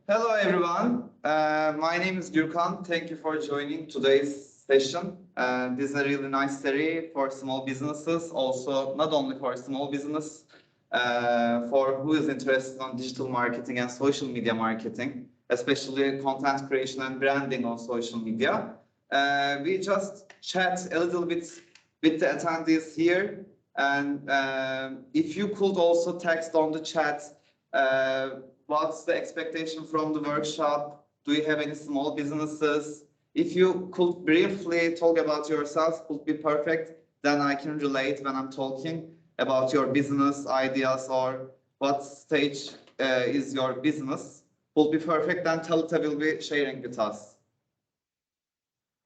Hello, everyone. My name is Gürkan. Thank you for joining today's session. This is a really nice series for small businesses, also not only for small business, for who is interested on digital marketing and social media marketing, especially content creation and branding on social media. We just chat a little bit with the attendees here, and if you could also text on the chat. What's the expectation from the workshop? Do you have any small businesses? If you could briefly talk about yourself, would be perfect. Then I can relate when I'm talking about your business ideas or what stage is your business. Will be perfect. Then Talita will be sharing with us.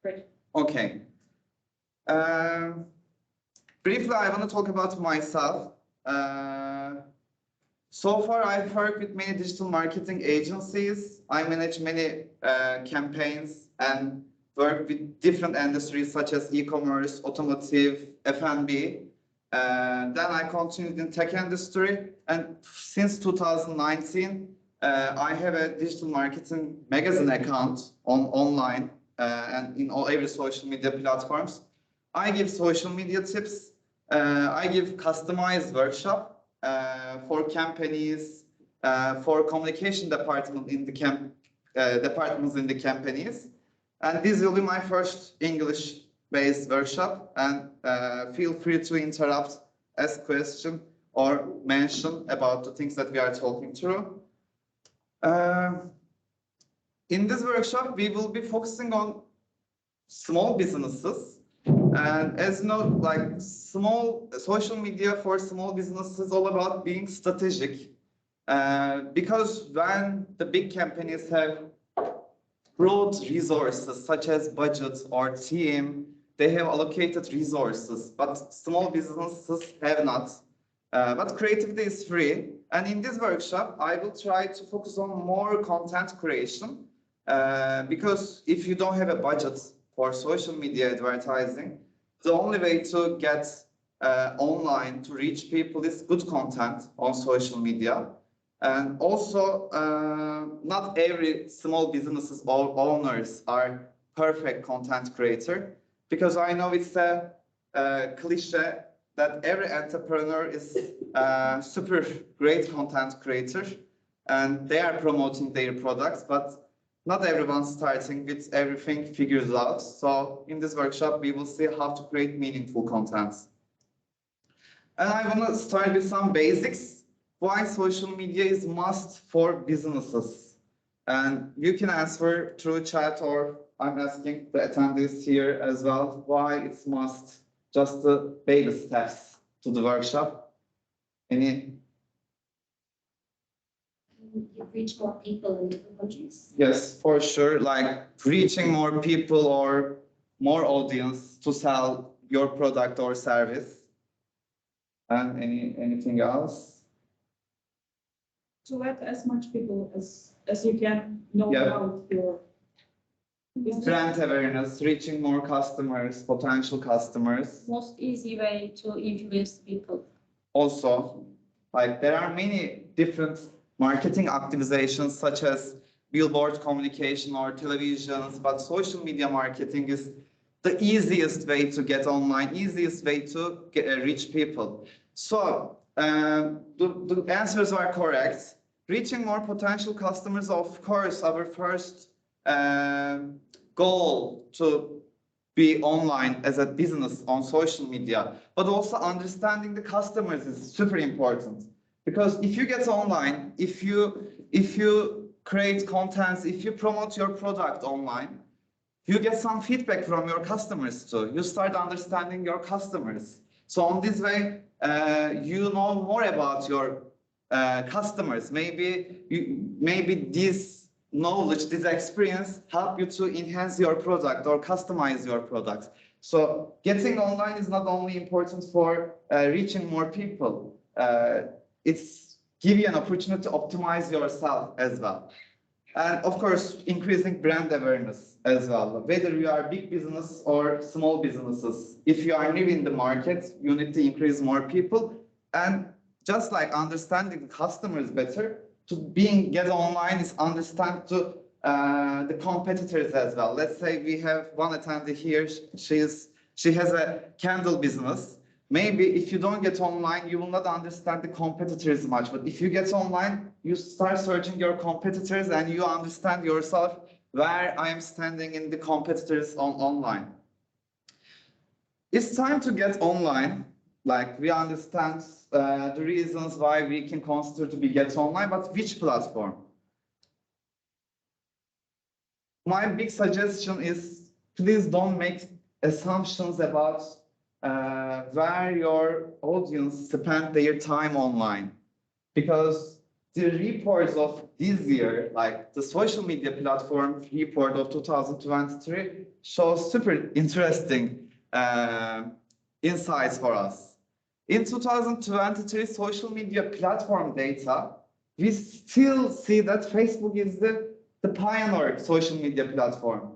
Great. Okay. Briefly, I want to talk about myself. So far, I've worked with many digital marketing agencies. I manage many campaigns and work with different industries such as e-commerce, automotive, F&B. Then I continued in tech industry, and since 2019, I have a digital marketing magazine account online and in every social media platforms. I give social media tips. I give customized workshop for companies, for communication department in the departments in the companies, and this will be my first English-based workshop. And feel free to interrupt, ask question, or mention about the things that we are talking through. In this workshop, we will be focusing on small businesses. And as you know, like small social media for small businesses is all about being strategic. Because when the big companies have broad resources such as budget or team, they have allocated resources, but small businesses have not. But creativity is free. And in this workshop, I will try to focus on more content creation. Because if you don't have a budget for social media advertising, the only way to get online to reach people is good content on social media. And also, not every small businesses or owners are perfect content creator, because I know it's a cliche that every entrepreneur is a super great content creator and they are promoting their products, but not everyone starting with everything figures out. So in this workshop, we will see how to create meaningful content. And I want to start with some basics. Why social media is must for businesses? And you can answer through chat, or I'm asking the attendees here as well, why it's must, just the baby steps to the workshop. Any? You reach more people in different countries? Yes, for sure. Like reaching more people or more audience to sell your product or service. And anything else? To let as much people as you can know Yeah. about your business. Brand awareness, reaching more customers, potential customers. Most easy way to influence people. Also, like there are many different marketing optimizations such as billboard communication or televisions, but social media marketing is the easiest way to get online, easiest way to reach people. So the answers are correct. Reaching more potential customers, of course, our first goal to be online as a business on social media, but also understanding the customers is super important. Because if you get online, if you create contents, if you promote your product online, you get some feedback from your customers too. You start understanding your customers. So on this way, you know more about your customers. Maybe this knowledge, this experience help you to enhance your product or customize your product. So getting online is not only important for reaching more people. It's give you an opportunity to optimize yourself as well. And of course, increasing brand awareness as well. Whether you are big business or small businesses, if you are new in the market, you need to increase more people. And just like understanding the customers better, to get online is understand to the competitors as well. Let's say we have one attendee here. She has a candle business. Maybe if you don't get online, you will not understand the competitors much. But if you get online, you start searching your competitors and you understand yourself where I am standing in the competitors online. It's time to get online. Like we understand the reasons why we can consider to be get online, but which platform? My big suggestion is please don't make assumptions about where your audience spend their time online, because the reports of this year, like the social media platform report of 2023, shows super interesting insights for us. In 2023 social media platform data, we still see that Facebook is the pioneer social media platform.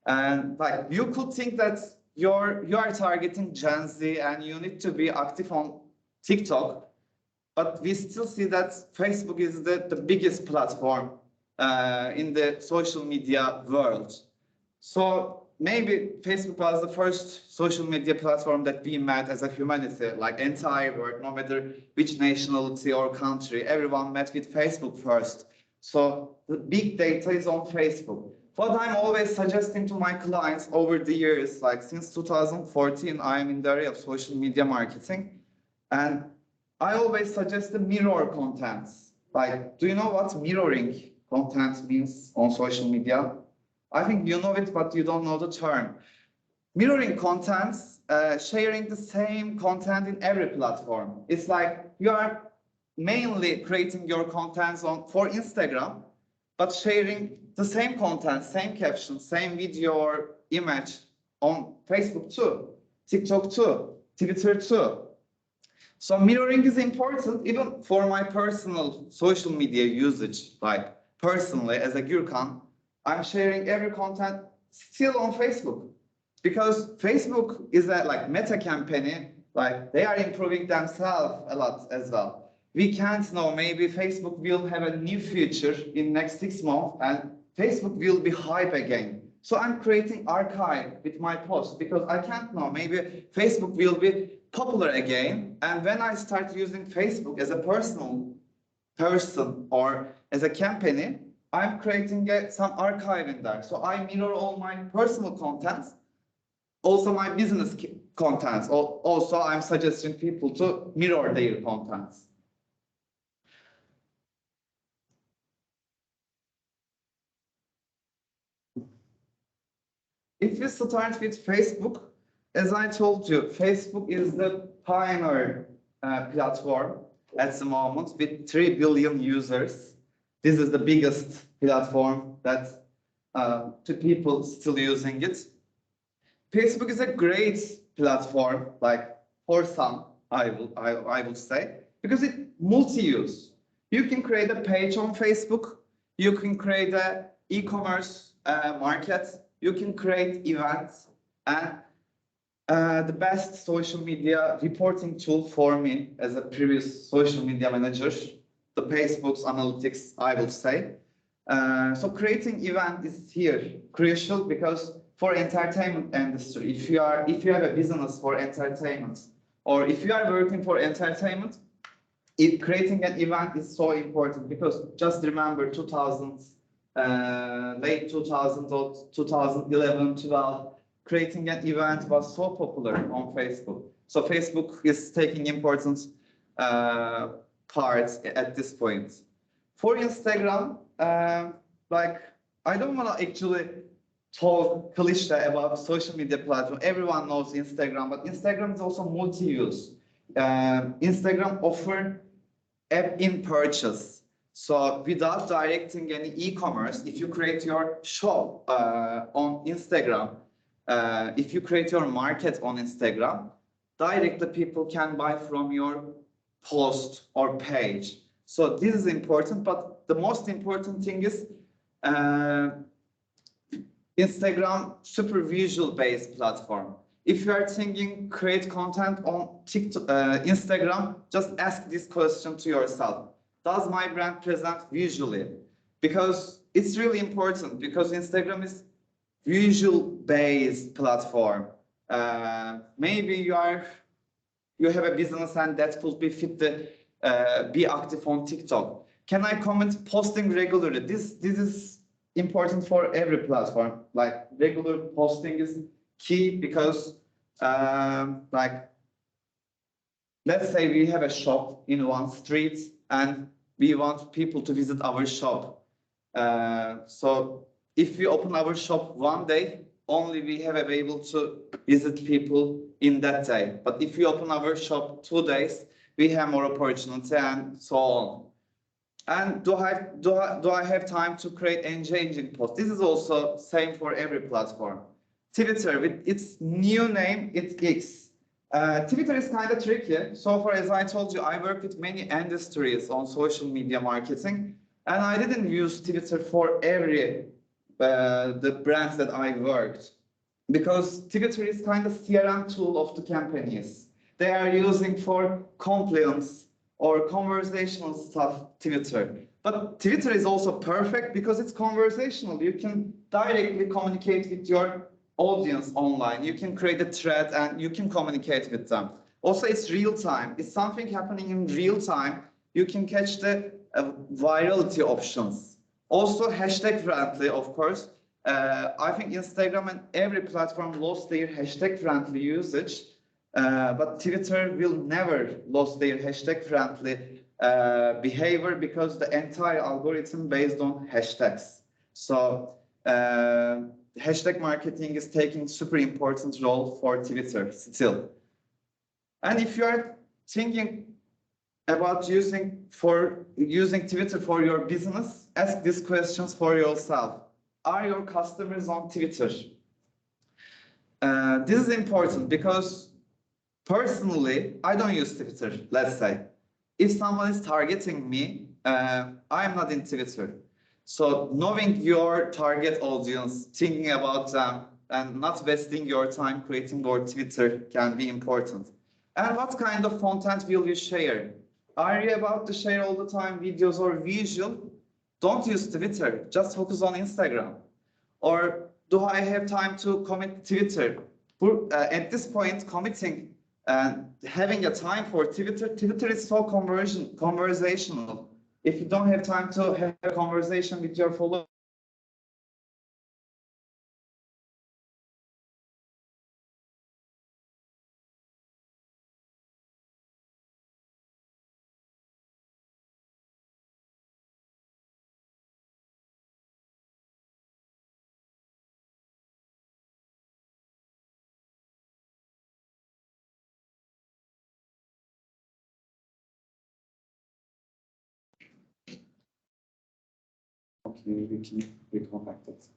And like you could think that you are targeting Gen Z and you need to be active on TikTok, but we still see that Facebook is the biggest platform in the social media world. So maybe Facebook was the first social media platform that we met as a humanity, like entire world, no matter which nationality or country, everyone met with Facebook first. So the big data is on Facebook. What I'm always suggesting to my clients over the years, like since 2014, I am in the area of social media marketing, and I always suggest the mirror contents. Like, do you know what mirroring content means on social media? I think you know it, but you don't know the term. Mirroring contents, sharing the same content in every platform. It's like you are mainly creating your contents for Instagram, but sharing the same content, same caption, same video or image on Facebook too, TikTok too, Twitter too. So mirroring is important even for my personal social media usage. Like personally, as a Gürkan, I'm sharing every content still on Facebook, because Facebook is a like meta campaign, like they are improving themselves a lot as well. We can't know, maybe Facebook will have a new feature in next 6 months and Facebook will be hype again. So I'm creating archive with my posts because I can't know, maybe Facebook will be popular again. And when I start using Facebook as a personal person or as a company, I'm creating some archive in there. So I mirror all my personal contents, also my business contents. Also, I'm suggesting people to mirror their contents. If you start with Facebook, as I told you, Facebook is the pioneer platform at the moment with 3 billion users. This is the biggest platform that to people still using it. Facebook is a great platform, like for some, I would say, because it multi-use. You can create a page on Facebook, you can create an e-commerce market, you can create events, and the best social media reporting tool for me as a previous social media manager, the Facebook's analytics, I will say. So creating event is here crucial, because for entertainment industry, if you have a business for entertainment, or if you are working for entertainment, creating an event is so important, because just remember 2000s, late 2000s or 2011, 12, creating an event was so popular on Facebook. So Facebook is taking important parts at this point. For Instagram, like I don't want to actually talk cliche about social media platform. Everyone knows Instagram, but Instagram is also multi-use. Instagram offers app-in purchase. So without directing any e-commerce, if you create your shop on Instagram, if you create your market on Instagram, directly people can buy from your post or page. So this is important, but the most important thing is Instagram super visual based platform. If you are thinking create content on TikTok, Instagram, just ask this question to yourself. does my brand present visually? Because it's really important, because Instagram is visual based platform. Maybe you have a business and that could be fit the be active on TikTok. Can I comment posting regularly? This is important for every platform. Like regular posting is key because like let's say we have a shop in one street and we want people to visit our shop. So if we open our shop one day, only we have able to visit people in that day. But if we open our shop 2 days, we have more opportunity and so on. And do I have time to create engaging posts? This is also same for every platform. Twitter with its new name, it's X. Twitter is kind of tricky. So far, as I told you, I work with many industries on social media marketing, and I didn't use Twitter for every the brands that I worked, because Twitter is kind of CRM tool of the companies. They are using for compliance or conversational stuff Twitter. But Twitter is also perfect because it's conversational. You can directly communicate with your audience online. You can create a thread and you can communicate with them. Also, it's real time. It's something happening in real time. You can catch the virality options. Also, hashtag friendly, of course. I think Instagram and every platform lost their hashtag friendly usage. But Twitter will never lose their hashtag friendly behavior because the entire algorithm based on hashtags. So hashtag marketing is taking super important role for Twitter still. And if you are thinking about using Twitter for your business, ask these questions for yourself. Are your customers on Twitter? This is important because personally, I don't use Twitter, let's say. If someone is targeting me, I'm not in Twitter. So knowing your target audience, thinking about them, and not wasting your time creating your Twitter can be important. And what kind of content will you share? Are you about to share all the time videos or visual? Don't use Twitter, just focus on Instagram. Or do I have time to commit Twitter? At this point, committing and having a time for Twitter is so conversational. If you don't have time to have a conversation with your followers, okay, we can reconnect it.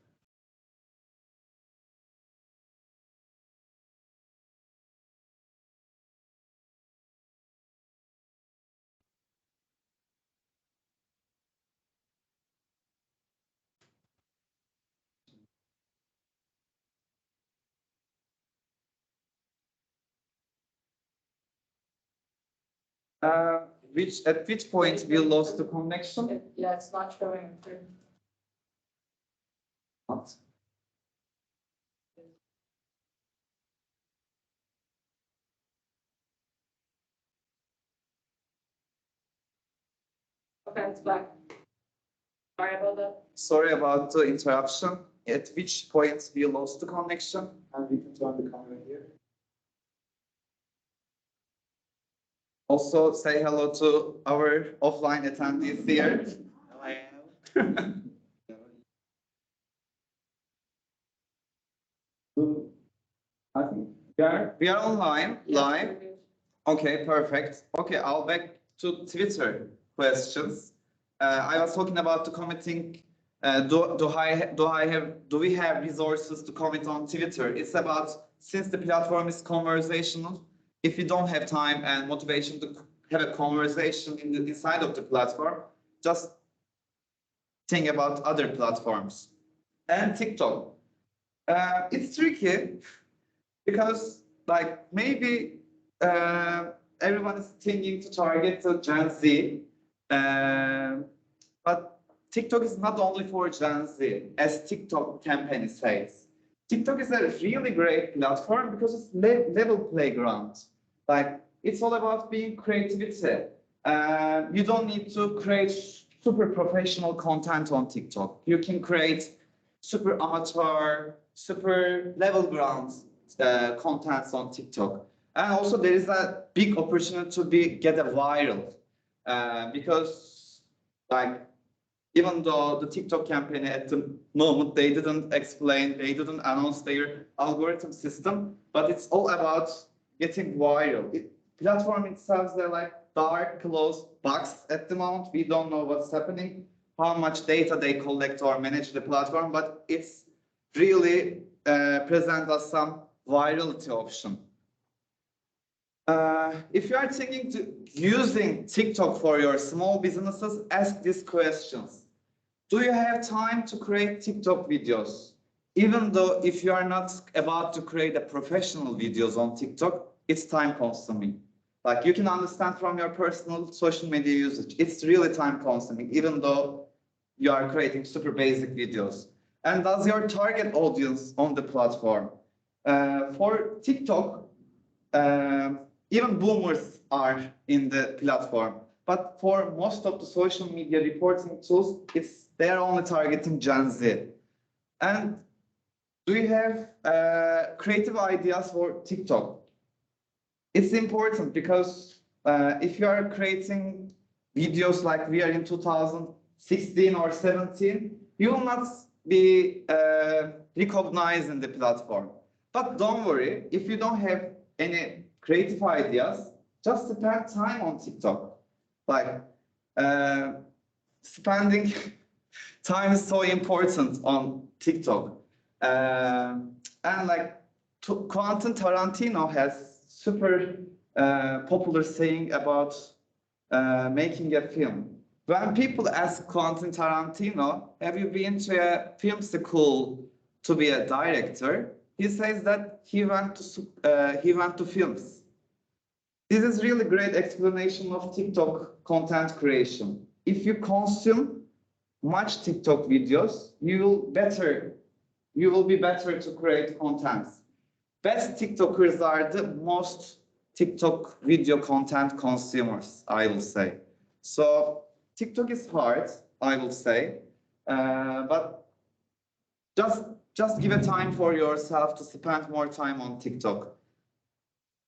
At which point we lost the connection? Yeah, it's not showing. What? Okay, it's back. Sorry about that. Sorry about the interruption. At which point we lost the connection? And we can turn the camera here. Also say hello to our offline attendees here. Hello. I think we are online, live. Okay, perfect. Okay, I'll back to Twitter questions. I was talking about the commenting. Do we have resources to comment on Twitter? It's about, since the platform is conversational, if you don't have time and motivation to have a conversation inside of the platform, just think about other platforms. And TikTok. It's tricky because like maybe everyone is thinking to target the Gen Z, But TikTok is not only for Gen Z, as TikTok campaign says. TikTok is a really great platform because it's level playground. Like it's all about being creativity. You don't need to create super professional content on TikTok. You can create super amateur, super level ground contents on TikTok. And also there is a big opportunity to get a viral because like even though the TikTok campaign at the moment they didn't explain, they didn't announce their algorithm system, but it's all about getting viral. Platform itself, they're like dark, closed box at the moment. We don't know what's happening, how much data they collect or manage the platform, but it's really present as some virality option. If you are thinking to using TikTok for your small businesses, ask these questions. Do you have time to create TikTok videos? Even though if you are not about to create a professional videos on TikTok, it's time consuming. Like you can understand from your personal social media usage, it's really time consuming, even though you are creating super basic videos. And does your target audience on the platform? For TikTok, even boomers are in the platform, but for most of the social media reporting tools, they're only targeting Gen Z. And do you have creative ideas for TikTok? It's important because if you are creating videos like we are in 2016 or 17, you will not be recognized in the platform. But don't worry, if you don't have any creative ideas, just spend time on TikTok. Like spending time is so important on TikTok. And like Quentin Tarantino has super popular saying about making a film. When people ask Quentin Tarantino, have you been to a film school to be a director? He says that he went to films. This is really great explanation of TikTok content creation. If you consume much TikTok videos, you will be better to create contents. Best TikTokers are the most TikTok video content consumers, I will say. So TikTok is hard, I will say, but just give a time for yourself to spend more time on TikTok.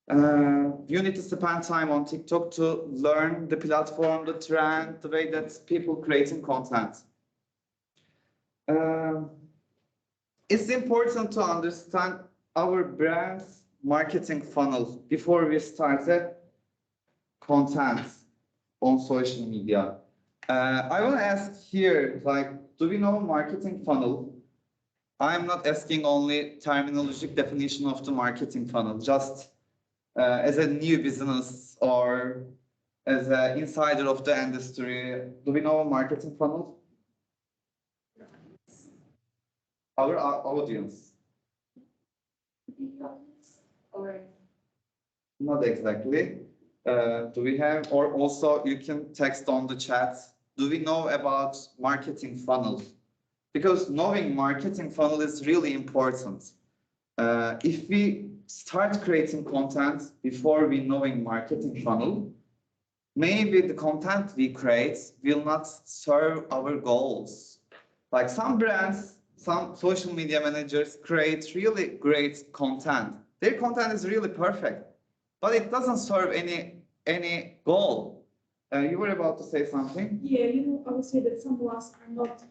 You need to spend time on TikTok to learn the platform, the trend, the way that people creating content. It's important to understand our brand's marketing funnel before we start the content on social media. I want to ask here, like, do we know marketing funnel? I'm not asking only terminological definition of the marketing funnel, just as a new business or as an insider of the industry. Do we know marketing funnel? Our audience. Or Not exactly. Do we have, or also you can text on the chat, do we know about marketing funnels? Because knowing marketing funnel is really important. If we start creating content before we knowing marketing funnel, maybe the content we create will not serve our goals. Like some brands, some social media managers create really great content. Their content is really perfect, but it doesn't serve any goal. You were about to say something? Yeah, I would say that some of us are not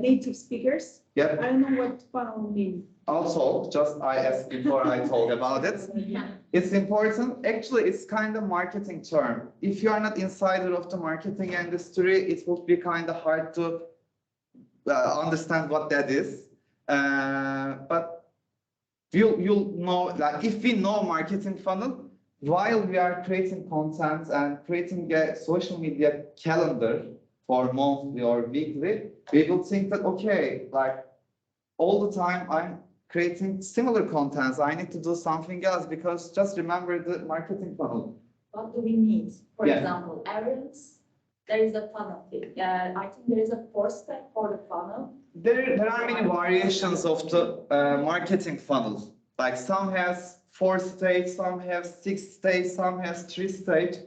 native speakers. Yeah. I don't know what funnel means. Also, just I asked before I told about it. It's important. Actually, it's kind of marketing term. If you are not insider of the marketing industry, it will be kind of hard to understand what that is. But you'll know, like if we know marketing funnel, while we are creating content and creating a social media calendar for monthly or weekly, we will think that, okay, like all the time I'm creating similar contents. I need to do something else because just remember the marketing funnel. what do we need? For Yeah. example, errands. there is a funnel. I think there is a fourth step for the funnel. There are many variations of the marketing funnel. Like some has 4 stages, some have 6 stages, some has 3 stages.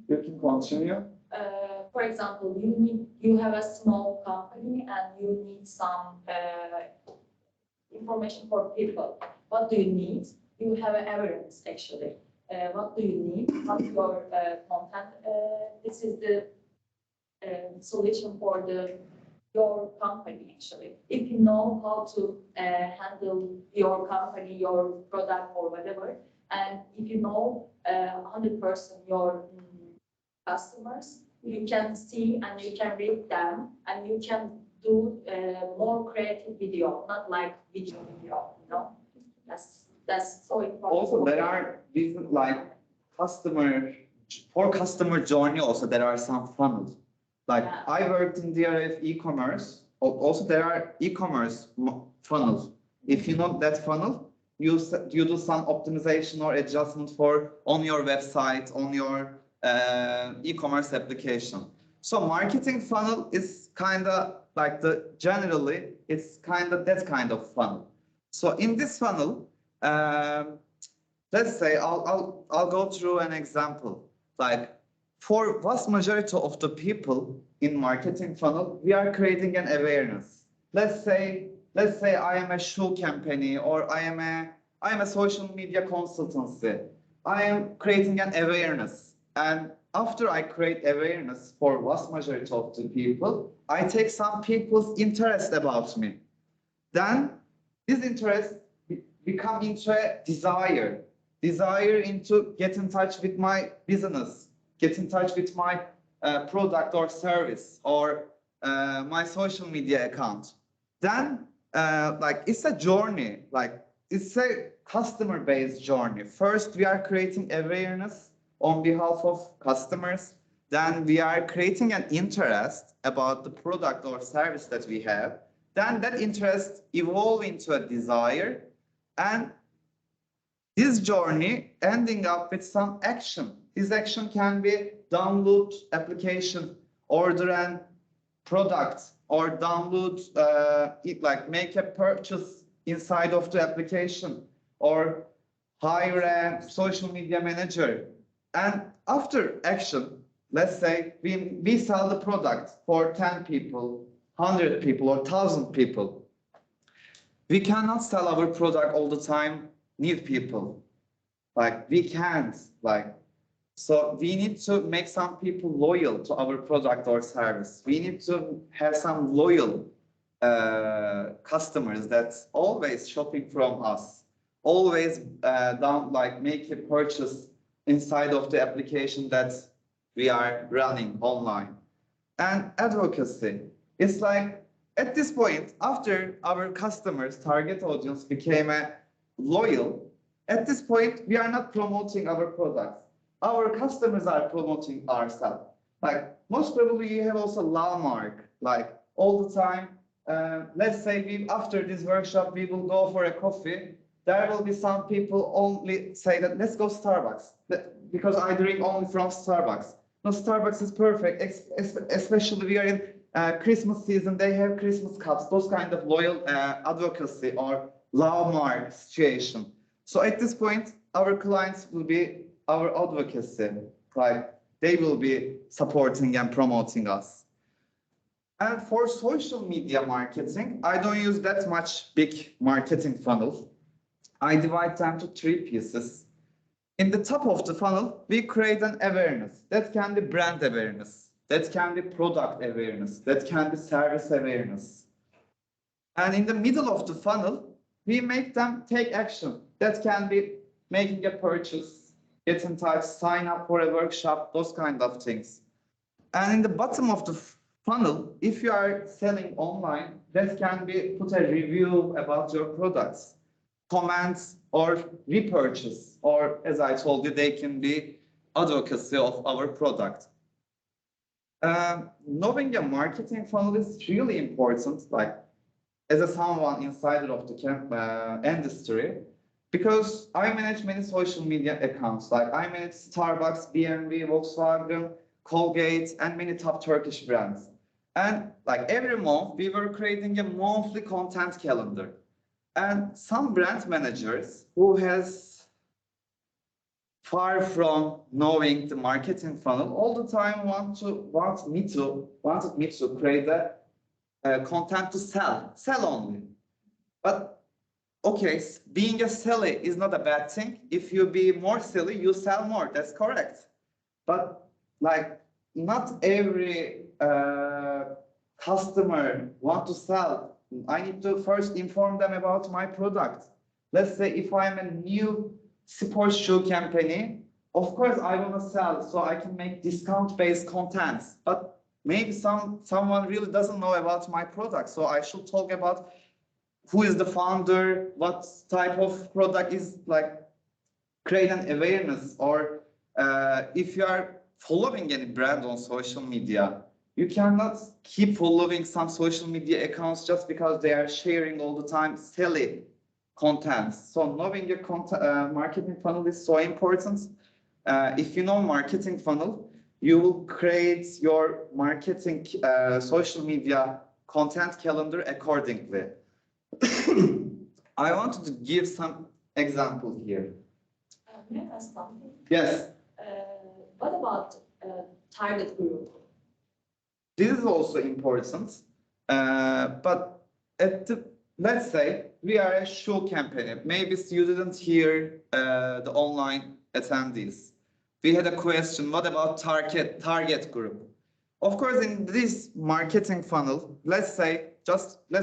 You can continue. For example, you have a small company and you need some information for people. What do you need? You have an awareness actually. What do you need? What's your content? This is the solution for your company actually. If you know how to handle your company, your product or whatever, and if you know 100% your customers, you can see and you can read them and you can do more creative video, not like video, you know. That's so important. Also, there are different like customer journey. Also, there are some funnels. Like Yeah. I worked in DRF e-commerce. Also, there are e-commerce funnels. If you know that funnel, you do some optimization or adjustment on your website, on your e-commerce application. So marketing funnel is kind of like it's kind of that kind of funnel. So in this funnel, let's say I'll go through an example. Like for vast majority of the people in marketing funnel, we are creating an awareness. Let's say I am a shoe company or I am a social media consultancy. I am creating an awareness. And after I create awareness for vast majority of the people, I take some people's interest about me. Then this interest become into a desire into get in touch with my business, get in touch with my product or service or my social media account. Then like it's a journey, like it's a customer-based journey. First, we are creating awareness on behalf of customers. Then we are creating an interest about the product or service that we have. Then that interest evolves into a desire, and this journey ending up with some action. This action can be download application, order an product, or download it, like make a purchase inside of the application, or hire a social media manager. And after action, let's say we sell the product for 10 people, 100 people, or 1,000 people. We cannot sell our product all the time, need people. Like we can't, like, so we need to make some people loyal to our product or service. We need to have some loyal customers that's always shopping from us, always make a purchase inside of the application that we are running online. And advocacy, it's like at this point, after our customers, target audience became a loyal, at this point, we are not promoting our products. Our customers are promoting ourselves. Like most probably you have also landmark, like all the time. Let's say after this workshop, we will go for a coffee. There will be some people only say that let's go Starbucks because I drink only from Starbucks. No, Starbucks is perfect, especially we are in Christmas season. They have Christmas cups, those kind of loyal advocacy or landmark situation. So at this point, our clients will be our advocacy, like they will be supporting and promoting us. And for social media marketing, I don't use that much big marketing funnel. I divide them to 3 pieces. In the top of the funnel, we create an awareness. That can be brand awareness. That can be product awareness. That can be service awareness. And in the middle of the funnel, we make them take action. That can be making a purchase, get in touch, sign up for a workshop, those kind of things. And in the bottom of the funnel, if you are selling online, that can be put a review about your products, comments or repurchase, or as I told you, they can be advocacy of our product. Knowing a marketing funnel is really important, like as someone insider of the industry, because I manage many social media accounts. Like I manage Starbucks, BMW, Volkswagen, Colgate, and many top Turkish brands. And like every month, we were creating a monthly content calendar. And some brand managers who has far from knowing the marketing funnel all the time wanted me to create a content to sell only. But okay, being a seller is not a bad thing. If you be more silly, you sell more. That's correct. But like not every customer want to sell. I need to first inform them about my product. Let's say if I'm a new sports shoe company, of course I want to sell so I can make discount-based contents. But maybe someone really doesn't know about my product, so I should talk about who is the founder, what type of product is like, create an awareness. Or if you are following any brand on social media, you cannot keep following some social media accounts just because they are sharing all the time silly content. So knowing your marketing funnel is so important. If you know marketing funnel, you will create your marketing social media content calendar accordingly. I wanted to give some example here. May I ask something? Yes, What about target group? this is also important. But let's say we are a show company. Maybe you didn't hear the online attendees. We had a question, what about target group? Of course, in this marketing funnel, let's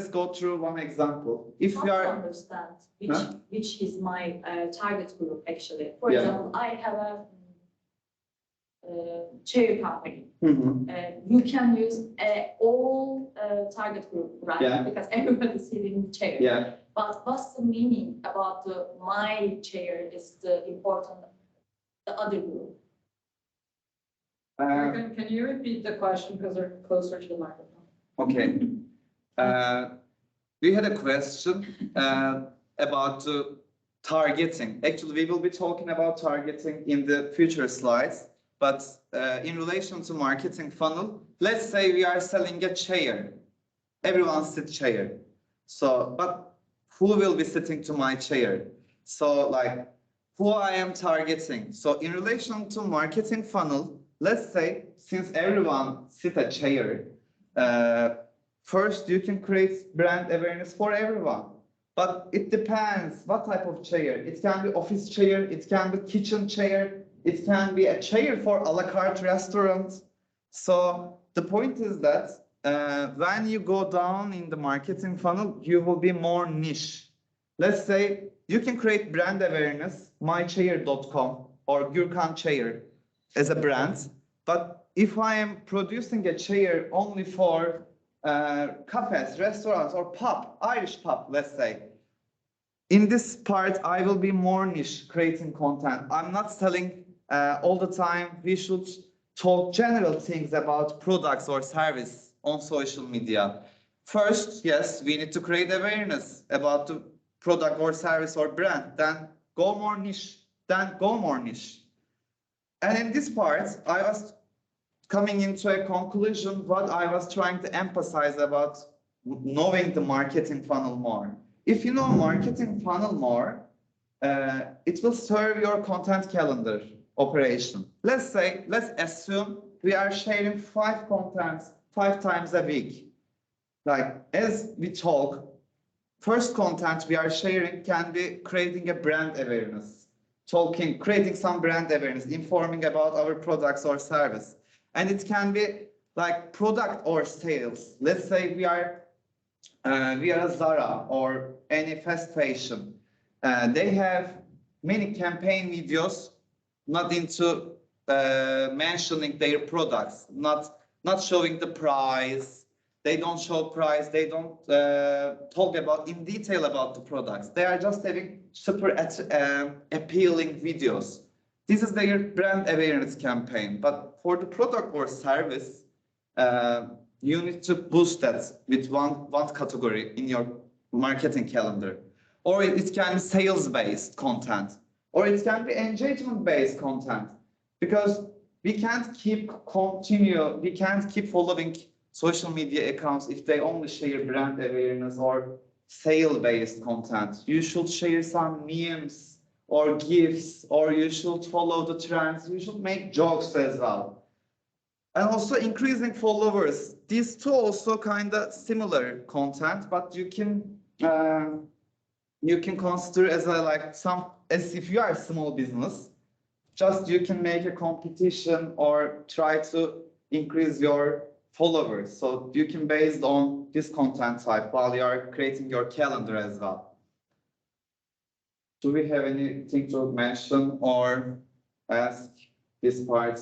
go through one example. If How we to are, understand Huh? which is my target group actually? For Yeah. example, I have a chair company. Mhm. You can use all target group, right? Yeah. Because everybody is sitting in chair. Yeah. But what's the meaning about my chair is the important, the other group? Can you repeat the question because they're closer to the microphone? Okay. We had a question about targeting. Actually, we will be talking about targeting in the future slides. But in relation to marketing funnel, let's say we are selling a chair. Everyone sits chair. So, but who will be sitting to my chair? So like who I am targeting. So in relation to marketing funnel, let's say since everyone sit a chair, first you can create brand awareness for everyone. But it depends what type of chair. It can be office chair, it can be kitchen chair, it can be a chair for a la carte restaurant. So the point is that when you go down in the marketing funnel, you will be more niche. Let's say you can create brand awareness, mychair.com or Gürkan Chair as a brand. But if I am producing a chair only for cafes, restaurants, or pub, Irish pub, let's say, in this part, I will be more niche creating content. I'm not telling all the time we should talk general things about products or service on social media. First, yes, we need to create awareness about the product or service or brand, then go more niche, And in this part, I was coming into a conclusion what I was trying to emphasize about knowing the marketing funnel more. If you know marketing funnel more, it will serve your content calendar operation. Let's assume we are sharing 5 contents 5 times a week. Like as we talk, first content we are sharing can be creating a brand awareness, creating some brand awareness, informing about our products or service. And it can be like product or sales. Let's say we are Zara or any fast fashion. They have many campaign videos, not into mentioning their products, not showing the price. They don't show price. They don't talk about in detail about the products. They are just having super appealing videos. This is their brand awareness campaign. But for the product or service, you need to boost that with one category in your marketing calendar. Or it can be sales-based content, or it can be engagement-based content. Because we can't keep following social media accounts if they only share brand awareness or sale-based content. You should share some memes or GIFs, or you should follow the trends. You should make jokes as well. And also increasing followers. These two also kind of similar content, but you can consider as as if you are a small business, just you can make a competition or try to increase your followers. So you can based on this content type while you are creating your calendar as well. Do we have anything to mention or ask this part?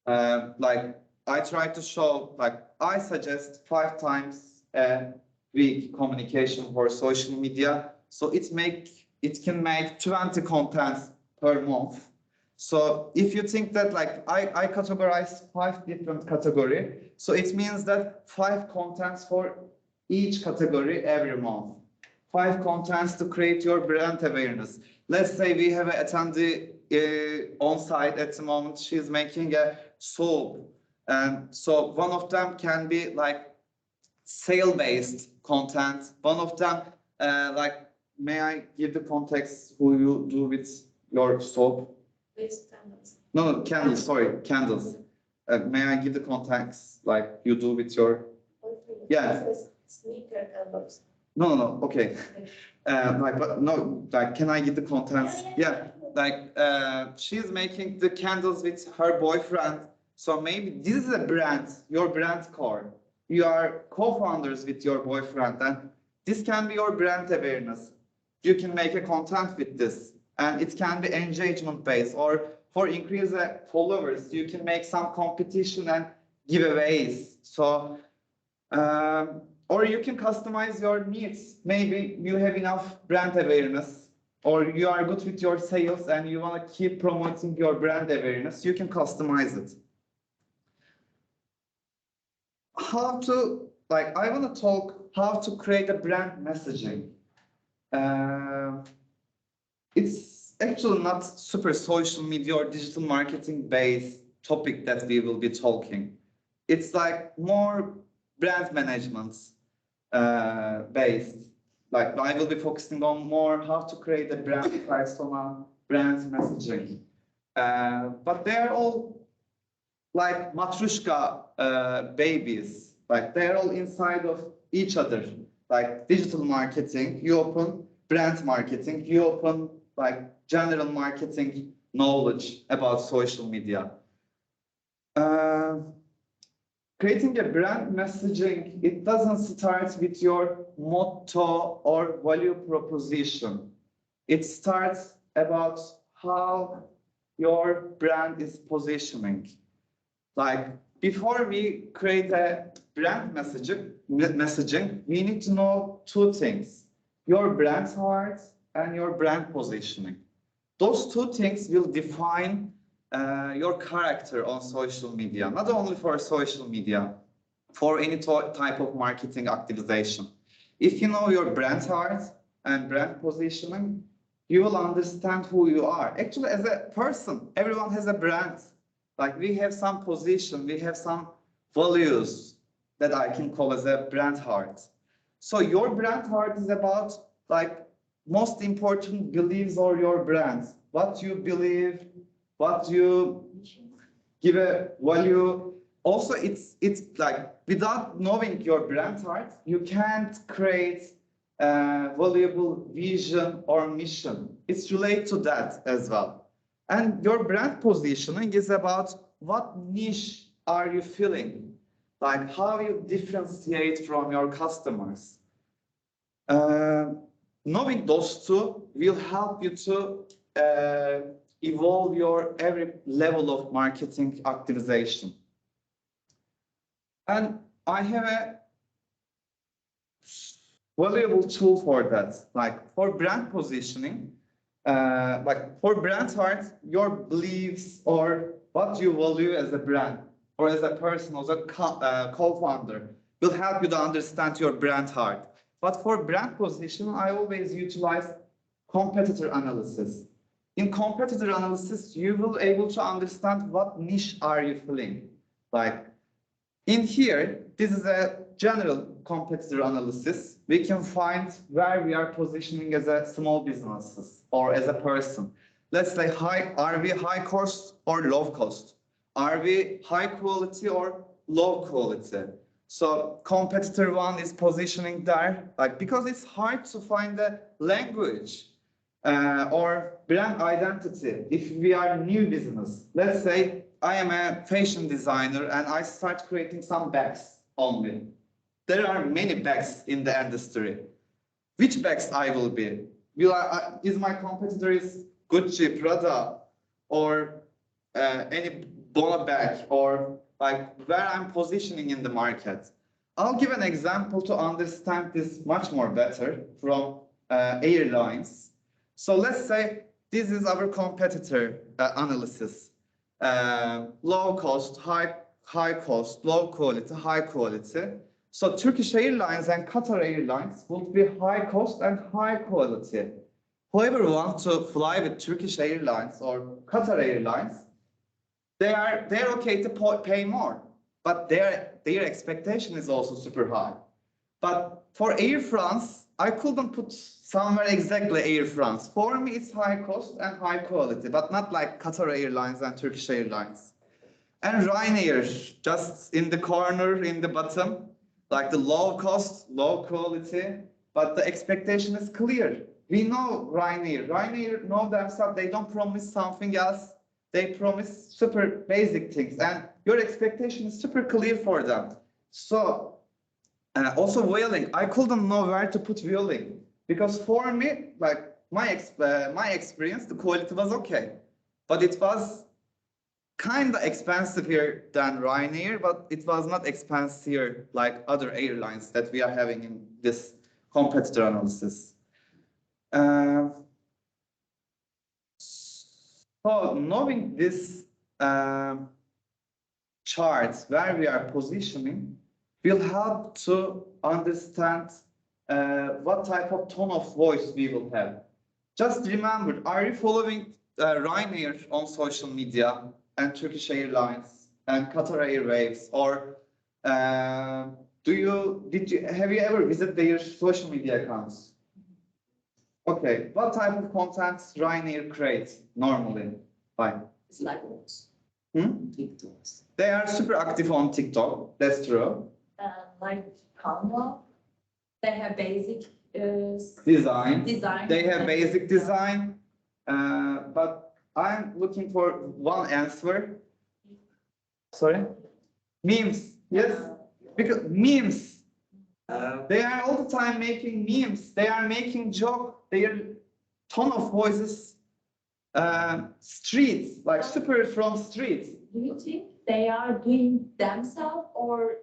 I try to show, I suggest 5 times a week communication for social media. So it can make 20 contents per month. So if you think that I categorize 5 different category, so it means that 5 contents for each category every month. 5 contents to create your brand awareness. Let's say we have an attendee on site at the moment. She's making a soap. And so one of them can be sale-based content. One of them, may I give the context who you do with your soap? Candles. No, candles, sorry, candles. May I give the context you do with your... Yeah. Sneaker candles. No, okay. Can I give the contents? Yeah, she's making the candles with her boyfriend. So maybe this is a brand, your brand core. You are co-founders with your boyfriend, and this can be your brand awareness. You can make a content with this, and it can be engagement based, or for increase followers, you can make some competition and giveaways. So, or you can customize your needs. Maybe you have enough brand awareness, or you are good with your sales and you want to keep promoting your brand awareness. You can customize it. How to, I want to talk how to create a brand messaging. It's actually not super social media or digital marketing based topic that we will be talking. It's more brand management based. I will be focusing on more how to create a brand persona, brand messaging. But they're all like Matryoshka babies. They're all inside of each other. Digital marketing, you open brand marketing, you open general marketing knowledge about social media. Creating a brand messaging, it doesn't start with your motto or value proposition. It starts about how your brand is positioning. Before we create a brand messaging, we need to know 2 things: your brand heart and your brand positioning. Those 2 things will define your character on social media, not only for social media, for any type of marketing activation. If you know your brand heart and brand positioning, you will understand who you are. Actually, as a person, everyone has a brand. We have some position, we have some values that I can call as a brand heart. So your brand heart is about most important beliefs or your brand. What you believe, what you give a value. Also, it's without knowing your brand heart, you can't create a valuable vision or mission. It's related to that as well. And your brand positioning is about what niche are you filling? How you differentiate from your customers. Knowing those 2 will help you to evolve your every level of marketing activation. And I have a valuable tool for that. For brand positioning, for brand heart, your beliefs or what you value as a brand or as a person, as a co-founder will help you to understand your brand heart. But for brand position, I always utilize competitor analysis. in competitor analysis, you will able to understand what niche are you filling. Like in here, this is a general competitor analysis. We can find where we are positioning as a small businesses or as a person. Let's say are we high cost or low cost? Are we high quality or low quality? So competitor one is positioning there, like because it's hard to find a language or brand identity if we are new business. Let's say I am a fashion designer and I start creating some bags only. There are many bags in the industry. Which bags I will be? Is my competitor is Gucci, Prada, or any Bono bag, or like where I'm positioning in the market? I'll give an example to understand this much more better from airlines. So let's say this is our competitor analysis. Low cost, high cost, low quality, high quality. So Turkish Airlines and Qatar Airlines would be high cost and high quality. Whoever wants to fly with Turkish Airlines or Qatar Airlines, they're okay to pay more, but their expectation is also super high. But for Air France, I couldn't put somewhere exactly Air France. For me, it's high cost and high quality, but not like Qatar Airlines and Turkish Airlines. And Ryanair, just in the corner, in the bottom, like the low cost, low quality, but the expectation is clear. We know Ryanair. Ryanair know themselves, they don't promise something else. They promise super basic things, and your expectation is super clear for them. So, also Vueling, I couldn't know where to put Vueling because for me, like my experience, the quality was okay, but it was kind of expensive here than Ryanair, but it was not expensive here like other airlines that we are having in this competitor analysis. So knowing this chart where we are positioning will help to understand what type of tone of voice we will have. Just remember, are you following Ryanair on social media and Turkish Airlines and Qatar Airways, or have you ever visited their social media accounts? Okay, what type of content Ryanair creates normally? Fine. It's like those. TikToks. They are super active on TikTok, that's true. Like Canva, they have basic Design. design. They have basic design, but I'm looking for one answer. Sorry? Memes, yes? Because memes. They are all the time making memes. They are making jokes. Their tone of voices, streets, like super from streets. Do you think they are doing themselves or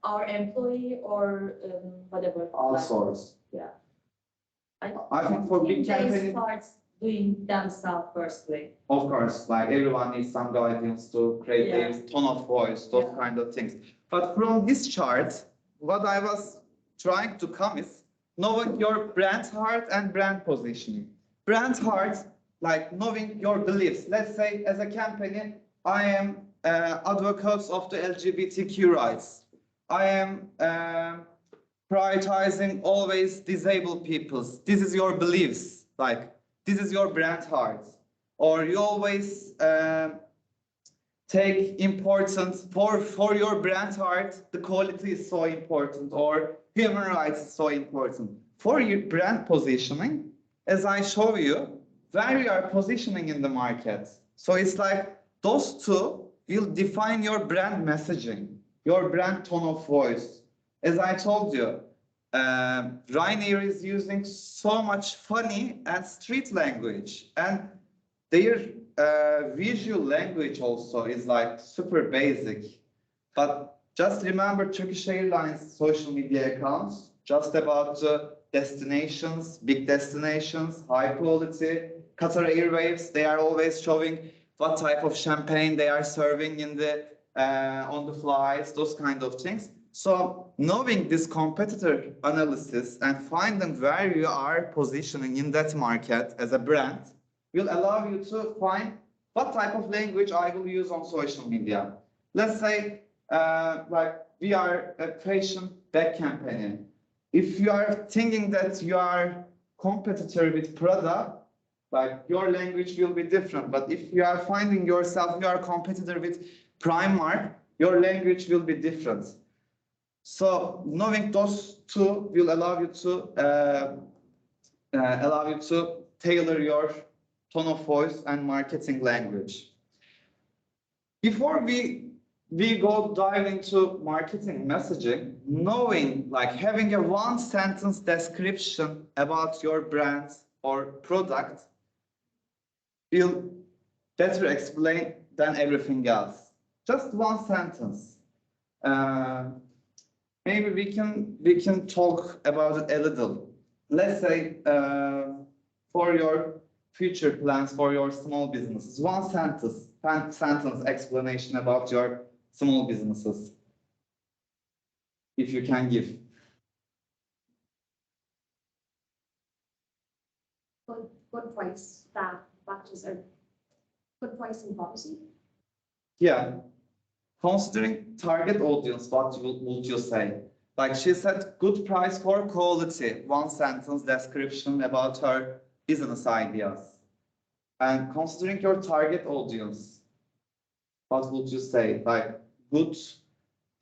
our employee or whatever? Outsource. Yeah. I think for big they campaigns, start doing themselves firstly. of course, like everyone needs some guidance to create Yeah. their tone of voice, those Yeah. kind of things. But from this chart, what I was trying to come is knowing your brand heart and brand positioning. Brand heart, like knowing your beliefs. Let's say as a company, I am advocates of the LGBTQ rights. I am prioritizing always disabled peoples. This is your beliefs, like this is your brand heart. Or you always take importance for your brand heart, the quality is so important, or human rights is so important. For your brand positioning, as I show you, where you are positioning in the market. So it's like those two will define your brand messaging, your brand tone of voice. As I told you, Ryanair is using so much funny and street language, and their visual language also is like super basic. But just remember Turkish Airlines social media accounts, just about the destinations, big destinations, high quality. Qatar Airways, they are always showing what type of champagne they are serving in the on the flights, those kind of things. So knowing this competitor analysis and finding where you are positioning in that market as a brand will allow you to find what type of language I will use on social media. Let's say, like we are a fashion bag company. If you are thinking that you are competitor with Prada, like your language will be different. But if you are finding yourself, you are competitor with Primark, your language will be different. So knowing those two will allow you to tailor your tone of voice and marketing language. Before we go dive into marketing messaging, knowing like having a one sentence description about your brand or product will better explain than everything else. Just one sentence. Maybe we can talk about it a little. Let's say for your future plans for your small businesses, one sentence explanation about your small businesses, if you can give. Good price that matches a good pricing policy. Yeah. Considering target audience, what would you say? Like she said, good price for quality. One sentence description about her business ideas. And considering your target audience, what would you say? Like good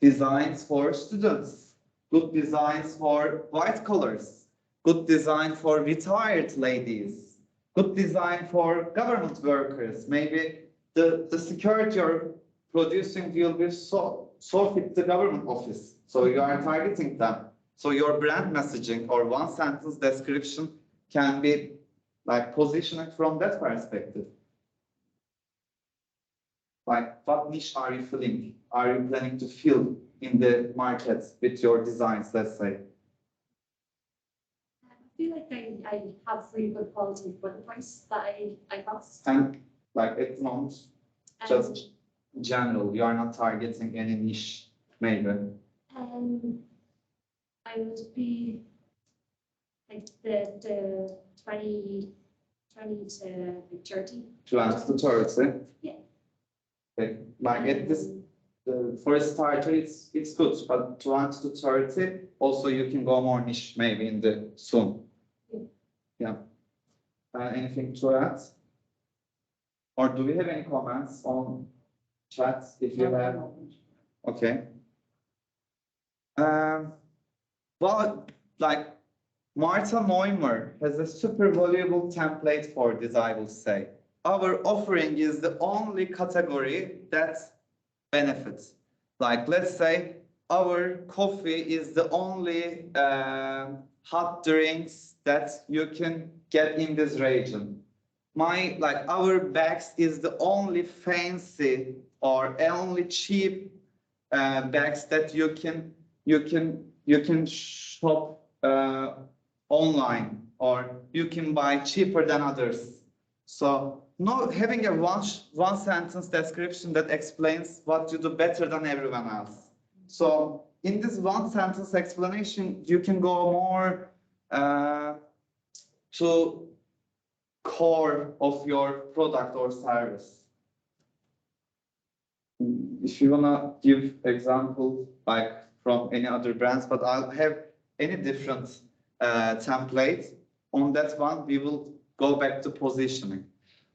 designs for students, good designs for white collars, good design for retired ladies, good design for government workers. Maybe the security you're producing will be so fit the government office. So you are targeting them. So your brand messaging or one sentence description can be like positioned from that perspective. Like what niche are you filling? Are you planning to fill in the market with your designs, let's say? I feel like I have really good quality for the price that I cost. And like at the moment, And, just in general, you are not targeting any niche, maybe. I would be like the 20 to 30. 20 to 30. Yeah. Okay. Like at this, for a starter, it's good, but 20 to 30, also you can go more niche maybe in the soon. Yeah. Anything to add? Or do we have any comments on chat if you have? Okay. Well, like Martha Neumer has a super valuable template for this, I will say. Our offering is the only category that benefits. Like, let's say our coffee is the only hot drinks that you can get in this region. Our bags is the only fancy or only cheap bags that you can shop online, or you can buy cheaper than others. So having a one sentence description that explains what you do better than everyone else. So in this one sentence explanation, you can go more to core of your product or service. If you wanna give example like from any other brands, but I'll have any different template. On that one, we will go back to positioning.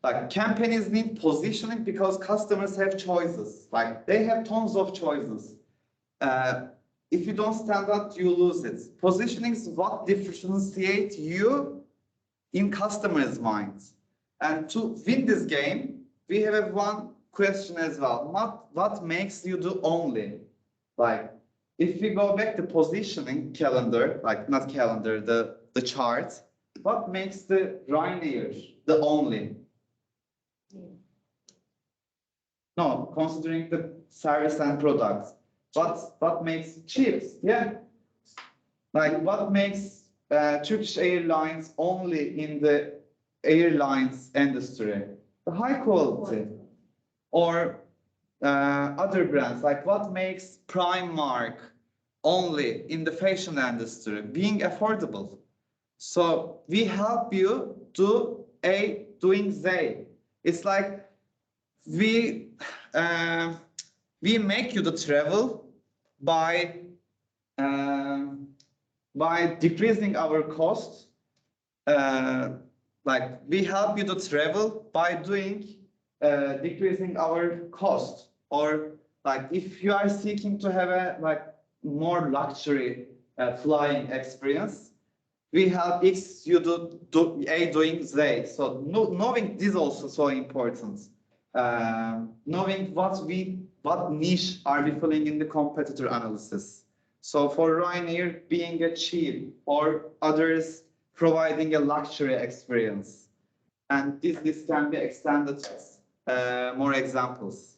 Like companies need positioning because customers have choices. Like they have tons of choices. If you don't stand out, you lose it. Positioning is what differentiates you in customers' minds. And to win this game, we have one question as well. What makes you do only? Like if we go back to positioning calendar, like not calendar, the chart, what makes the Ryanair the only? No, considering the service and products. What makes chips? Yeah. Like what makes Turkish Airlines only in the airlines industry? The high quality. Or other brands, like what makes Primark only in the fashion industry, being affordable. So we help you to A doing Z. It's like we we make you the travel by decreasing our costs. Like we help you to travel by doing decreasing our cost, or like if you are seeking to have a like more luxury flying experience, we help X you do A doing Z. So knowing this also so important. Knowing what niche are we filling in the competitor analysis. So for Ryanair being a cheap or others providing a luxury experience. And this can be extended to more examples.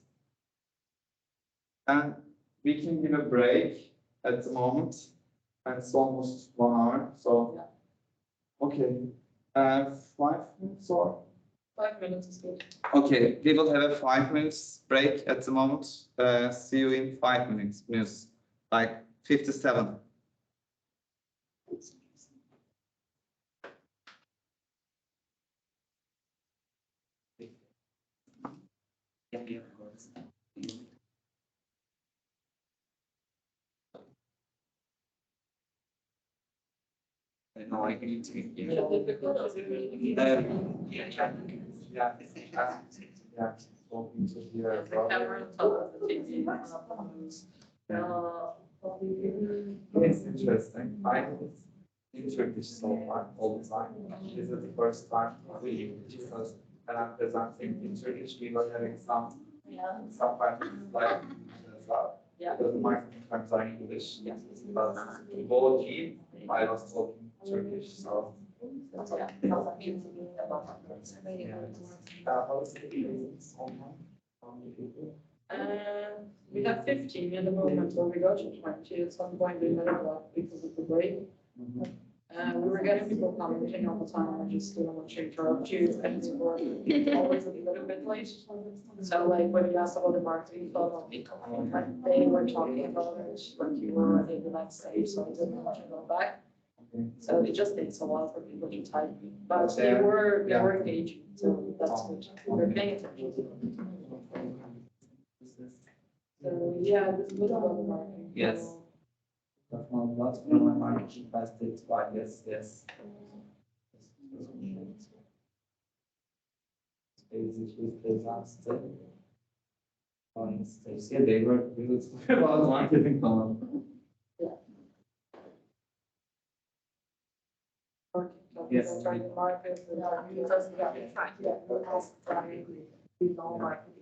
And we can give a break at the moment. And it's almost 1 hour. So, okay. 5 minutes or? 5 minutes is good. Okay, we will have a 5 minutes break at the moment. See you in 5 minutes. Like 57. No, I need to give you. Talking to here as well. It's interesting. I was in Turkish so far all the time. This is the first time we because when I'm presenting in Turkish, we were having some practice like as well. Because my terms are English. But the whole team, I was talking Turkish, so. We have 15 at the moment, but we go to 20 at some point in the middle because of the break. We were getting people commenting all the time, I just didn't want to interrupt you, and we were always a little bit late. So like when you asked about the marketing club, like they were talking about it, like you were already in the next stage, so I didn't want to go back. So it just takes a while for people to type, but they were engaging, so that's good. We're paying attention. So yeah, this was about the marketing. Yes. That's one lot from my marketing past it, but yes. Basically, disaster. On stage, yeah, they were really about marketing on. Yes. Trying to market, because we know marketing.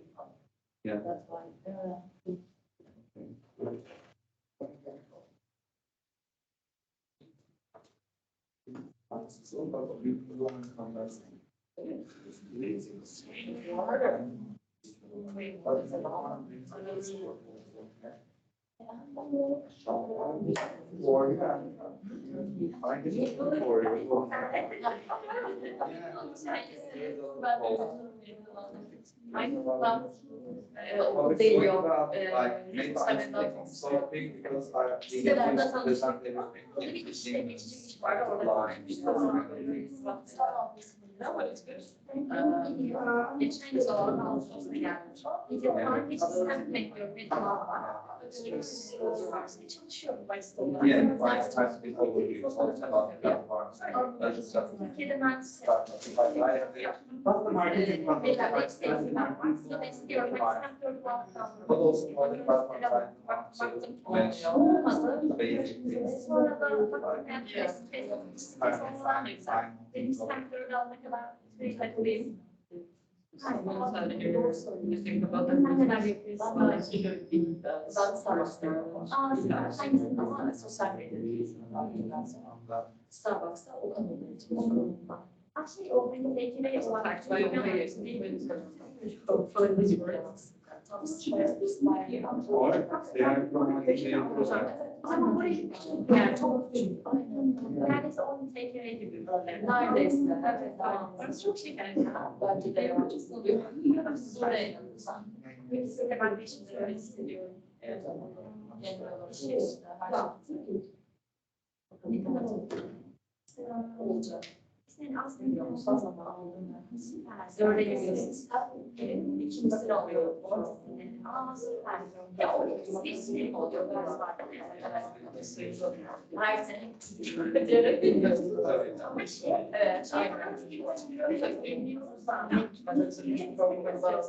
Yeah. That's why. You think about Starbucks'ta o kadar. Actually, open the day is one. Ama burayı yani çok büyük. Neredeyse 10 TL'ye gibi. Neredeyse. Evet, tamam. Orası çok şekerli. Bence de yabancısı oluyor. Burası da en azından. Birisi de ben de şimdi öyle hissediyorum. Evet. General şey, her şey. Ne kadar olacak? Senin aslında Fazla mı aldın? Öğreniyorsunuz. İkincisi oluyor. Aa, süper. Ya o bir sinir oluyor biraz var. Her sene bilmiyorsunuz. Ama şey, Evet, şey aynen. var, bir senelik okulda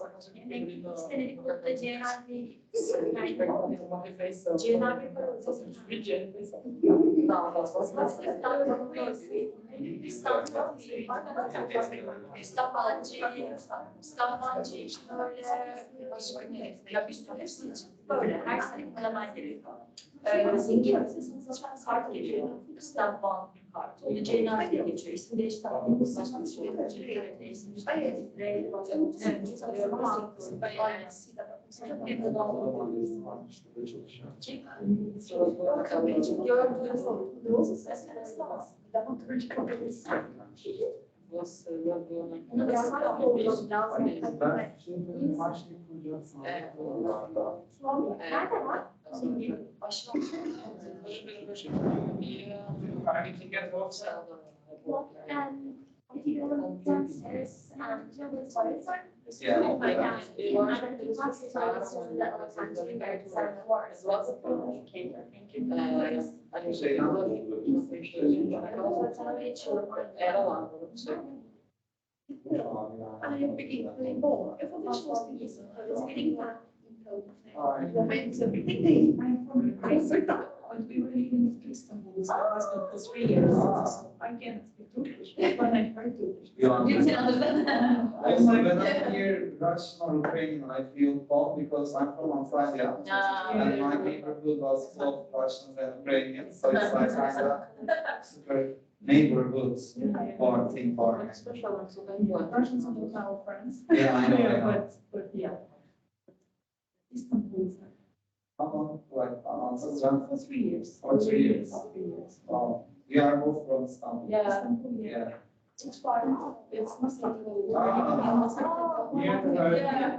cerrahi cerrahi İstanbul'cu işte böyle başka ne? Ya bir sürü hepsi için böyle her sene kullanman gerekiyor. İngilizce sonuçta kart geliyor. İstanbul kart. Onu cerrahi diye geçiyor. İsmi değiştirmiyor. Başka bir şey yok. Nerede var? And if you want downstairs and you know what's Yeah. oh my gosh, I am beginning more. Evolution was the reason I was getting back in I'm from Africa, But we were living in Istanbul, so I was there for 3 years. So I can't speak Turkish, but when I heard Turkish. You can understand. Also, when I hear Russian or Ukrainian, I feel calm because I'm from Antalya. And my neighborhood was full of Russians and Ukrainians, so it's like kind of super neighborhood or team party. Russians are not our friends. Yeah, I know. But yeah. Istanbul is Like, for 3 years. For 3 years. 3 years. We are both from Istanbul. Yeah. Istanbul, yeah. Yeah. It's far now. It's Maslak. Near to her. Yeah.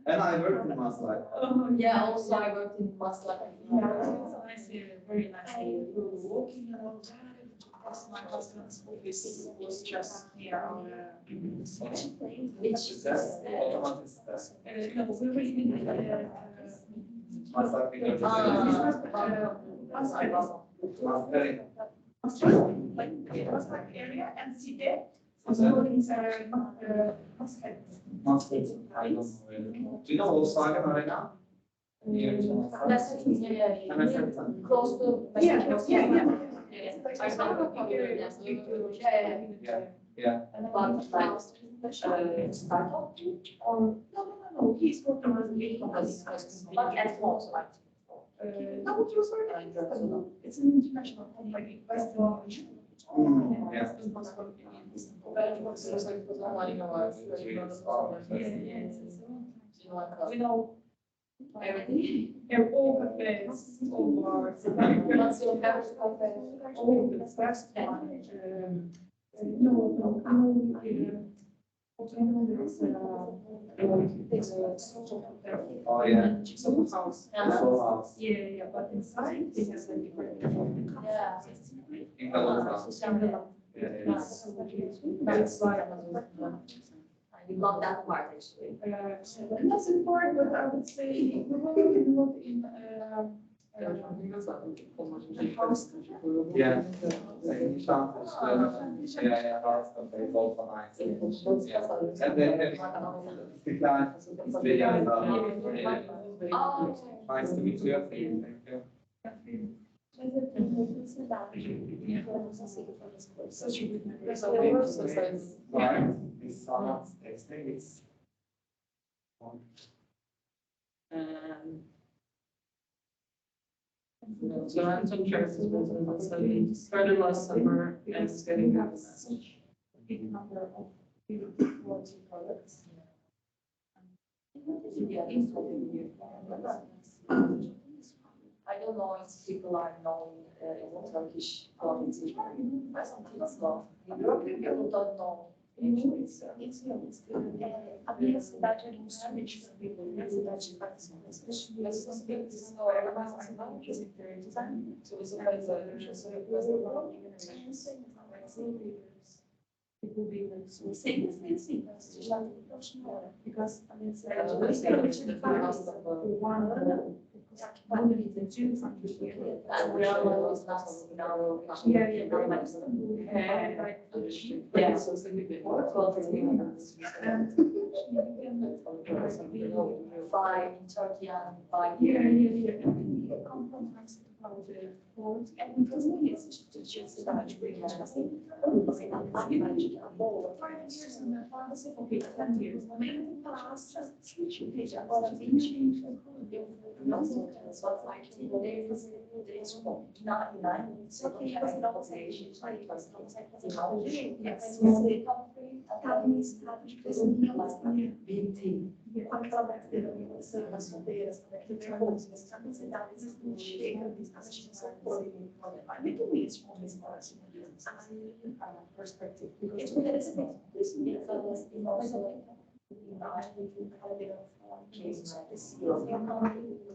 And I work in Maslak. Yeah, also I worked in Maslak. Yeah, it's a nice area, very nice area. We were walking around there. Because my husband's office was just near our Which Is that automatic step? no, we were in Maslak because it's Maslak Maslak. area and Side. So it's Maslak. Maslak. I don't know where. Do you know Volkswagen Arena? Near to Maslak? That's close to. Yeah. I Yeah. But like, startup or No, he's working as a lead. but at home, like. No, it was very Istanbul. It's an international company. Yeah. We know everything. All cafes, all bars. What's your favorite cafe? Oh, the best one. There's a social cafe. Oh, yeah. Jigsaw house. Full house. Yeah, but inside it has a different. Yeah. In the old house. Yeah, yeah. That's why. I love that part actually. And that's important, but I would say we were working a lot in the house. Yeah. Yeah, house cafe is also nice. Yeah. And then Istiklal is very nice. Oh, Nice to meet you. Thank you. Such a good memory. Right. This summer, next day is. So I'm some tracks business, so we started last summer and it's getting good. Big number of beautiful quality products. I don't know if people are knowing Turkish quality. I think it's not. European people don't know A minha cidade era um switch, minha cidade participa. Se você faz a It will be like so. Sim, já continua. Because I mean, One of the two countries here. We are always last, Yeah, by in Turkey and by compromise about the food and for me it's just about really interesting. Okay, 10 years. Maybe past teaching page agora 20 só que você não consegue aquela brasileira nas fronteiras, as cidades não chegam, as gente não pode. É muito isso, perspective. It's interesting. This makes us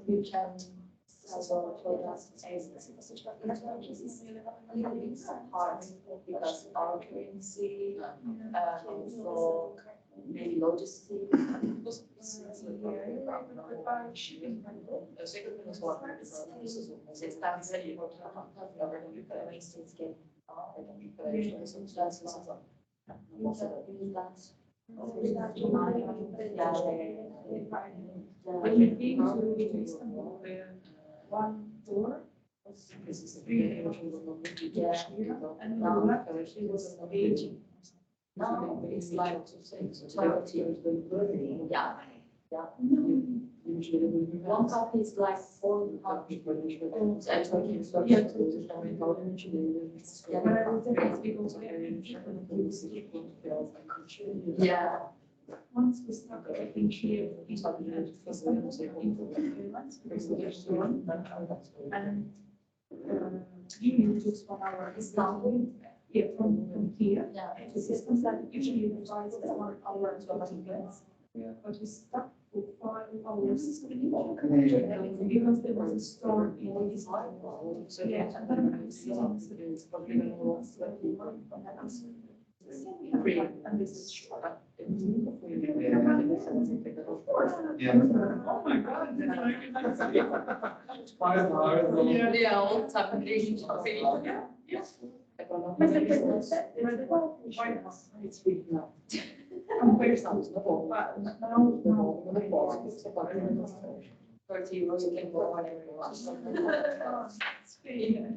you can also told us hard because our currency, also maybe logistics. Eu sei que eu tenho uma Você está inserido na States Game. When you came to Istanbul, one door was 3 years and the left it was 18. Now it's like 30. Yeah. Yeah. One cup is like 400. And Turkey is like yeah. Once we stuck, I think here in Istanbul, because of the storm, and you took 1 hour Istanbul. Yeah, from here. Yeah. The systems that usually advise 1 hour and 20 minutes. But we stuck for 5 hours because there was a storm in Istanbul. Yeah, and then I see and this is short. Yeah. Oh my God, did I recognize it? 5 hours. Yeah, all time relationship. I'm very sorry, but now, 30 euros you can go whenever you want. Yeah,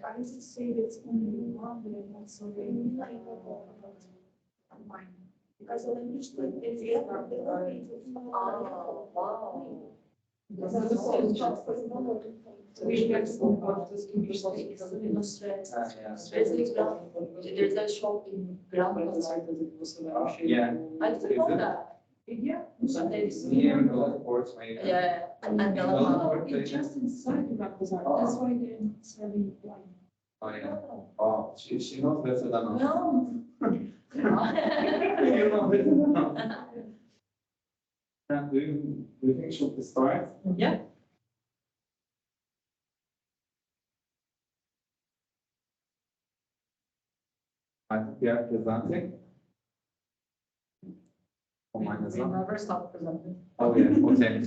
I would say it's only one way, not so really. Because I understood it's oh, wow. we get some of this There's a shop in Grand Bazaar. Yeah. I didn't know that. Yeah. Near golf course, maybe. Yeah, and the It's just inside the bazaar. That's why they're not serving wine. Oh, yeah. Oh, she knows better than us. No. You know better than us. And do you think should we start? Yeah. I think we are presenting. Oh, mine as We well. never stop presenting. Oh, yeah, okay.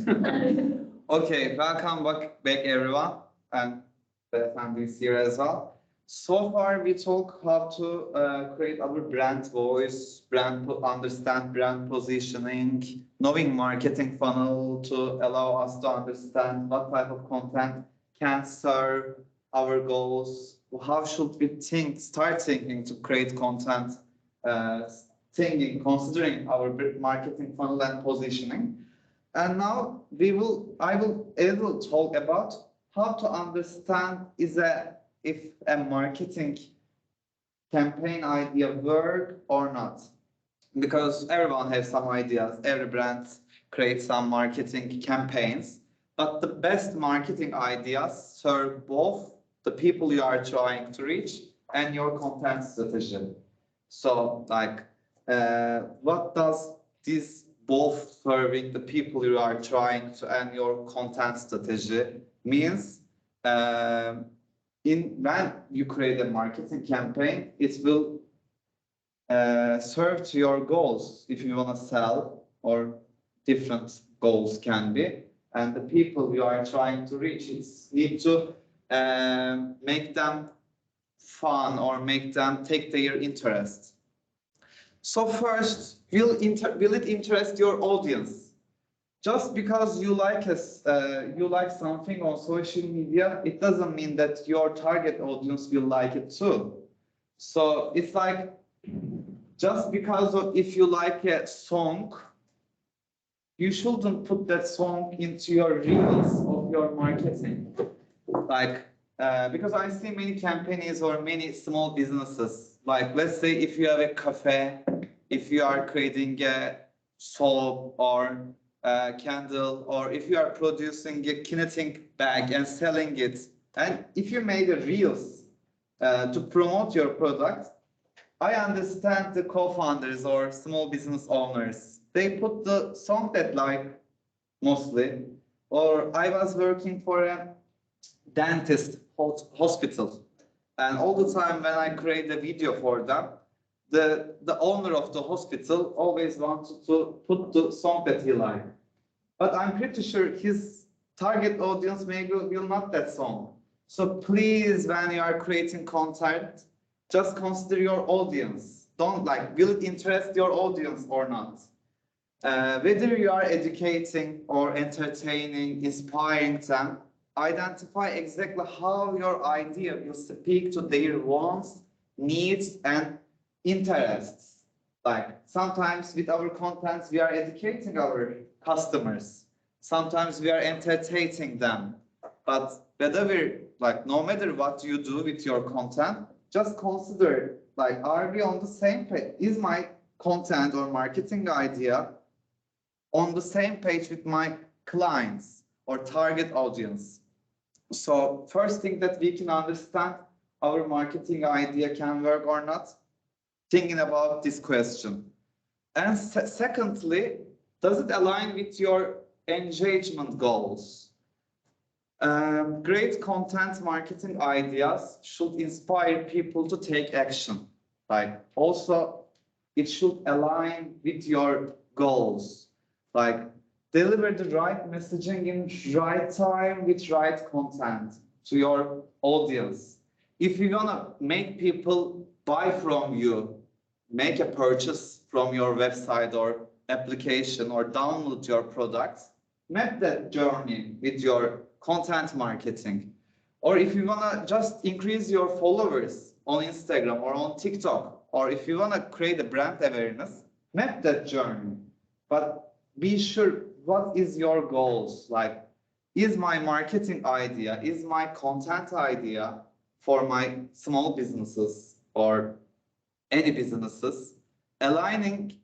Okay, welcome back everyone, and the family is here as well. So far, we talk how to create our brand voice, understand brand positioning, knowing marketing funnel to allow us to understand what type of content can serve our goals. How should we start thinking to create content, considering our marketing funnel and positioning. And now I will talk about how to understand if a marketing campaign idea work or not. Because everyone has some ideas, every brand creates some marketing campaigns, but the best marketing ideas serve both the people you are trying to reach and your content strategy. So what does this both serving the people you are trying to and your content strategy means? When you create a marketing campaign, it will serve to your goals if you want to sell, or different goals can be, and the people you are trying to reach, it's need to make them fun or make them take their interest. So first, will it interest your audience? Just because you like something on social media, it doesn't mean that your target audience will like it too. So it's like, just because if you like a song, you shouldn't put that song into your reels of your marketing. Because I see many companies or many small businesses, like let's say if you have a cafe, if you are creating a soap or a candle, or if you are producing a kinetic bag and selling it, and if you made a reels to promote your product, I understand the co-founders or small business owners. They put the song that like mostly, or I was working for a dentist hospital, and all the time when I create a video for them, the owner of the hospital always wanted to put the song that he liked. But I'm pretty sure his target audience maybe will not that song. So please, when you are creating content, just consider your audience. Don't will it interest your audience or not? Whether you are educating or entertaining, inspiring them, identify exactly how your idea will speak to their wants, needs, and interests. Sometimes with our contents, we are educating our customers. Sometimes we are entertaining them. But no matter what you do with your content, just consider, are we on the same page? Is my content or marketing idea on the same page with my clients or target audience? So first thing that we can understand our marketing idea can work or not, thinking about this question. And secondly, does it align with your engagement goals? Great content marketing ideas should inspire people to take action. Also, it should align with your goals. Deliver the right messaging in right time with right content to your audience. If you wanna make people buy from you, make a purchase from your website or application or download your products, map that journey with your content marketing. Or if you wanna just increase your followers on Instagram or on TikTok, or if you wanna create a brand awareness, map that journey. But be sure, what is your goals? Is my marketing idea, is my content idea for my small businesses or any businesses aligning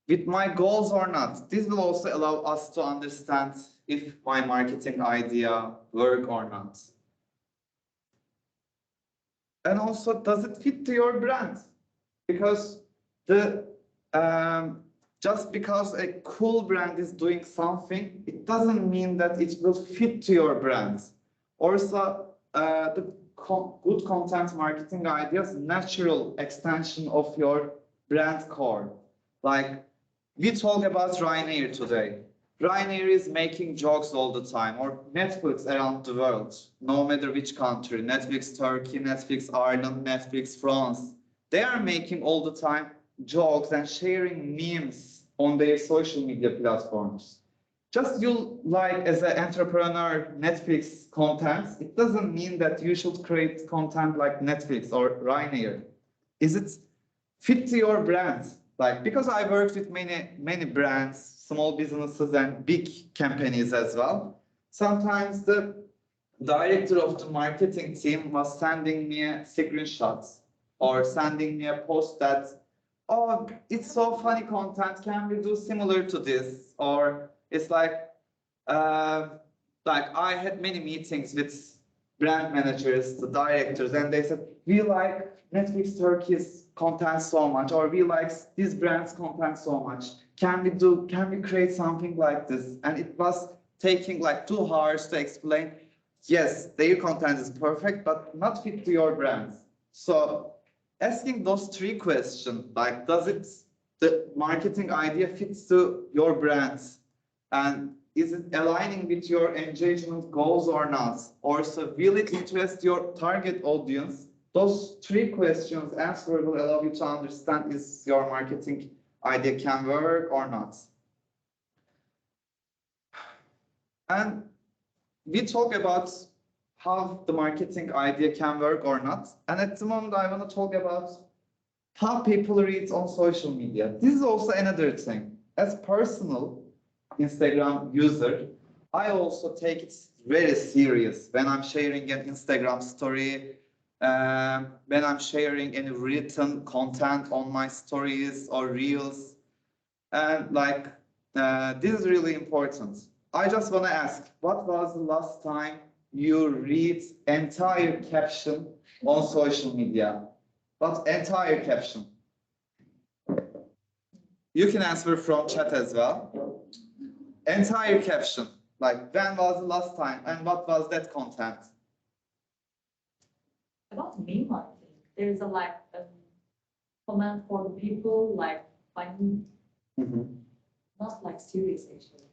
with my goals or not? This will also allow us to understand if my marketing idea work or not. And also, does it fit to your brand? Because just because a cool brand is doing something, it doesn't mean that it will fit to your brand. Also, the good content marketing ideas, natural extension of your brand core. we talk about Ryanair today. Ryanair is making jokes all the time, or Netflix around the world, no matter which country, Netflix Turkey, Netflix Ireland, Netflix France. They are making all the time jokes and sharing memes on their social media platforms. Just you like as an entrepreneur Netflix content, it doesn't mean that you should create content like Netflix or Ryanair. Is it fit to your brand? Like, because I worked with many brands, small businesses and big companies as well. Sometimes the director of the marketing team was sending me screenshots or sending me a post that, oh, it's so funny content, can we do similar to this? Or it's like I had many meetings with brand managers, the directors, and they said, we like Netflix Turkey's content so much, or we like this brand's content so much. Can we create something like this? And it was taking like 2 hours to explain, yes, their content is perfect, but not fit to your brand. So asking those 3 questions, like, the marketing idea fits to your brands? And is it aligning with your engagement goals or not? Or so will it interest your target audience? Those 3 questions answer will allow you to understand is your marketing idea can work or not. And we talk about how the marketing idea can work or not. And at the moment, I want to talk about how people read on social media. This is also another thing. As personal Instagram user, I also take it very serious when I'm sharing an Instagram story, when I'm sharing any written content on my stories or reels. And like, this is really important. I just want to ask, what was the last time you read entire caption on social media? What entire caption? You can answer from chat as well. Entire caption, like when was the last time and what was that content? About meme, I think there's a comment for the people like funny, not like serious actually.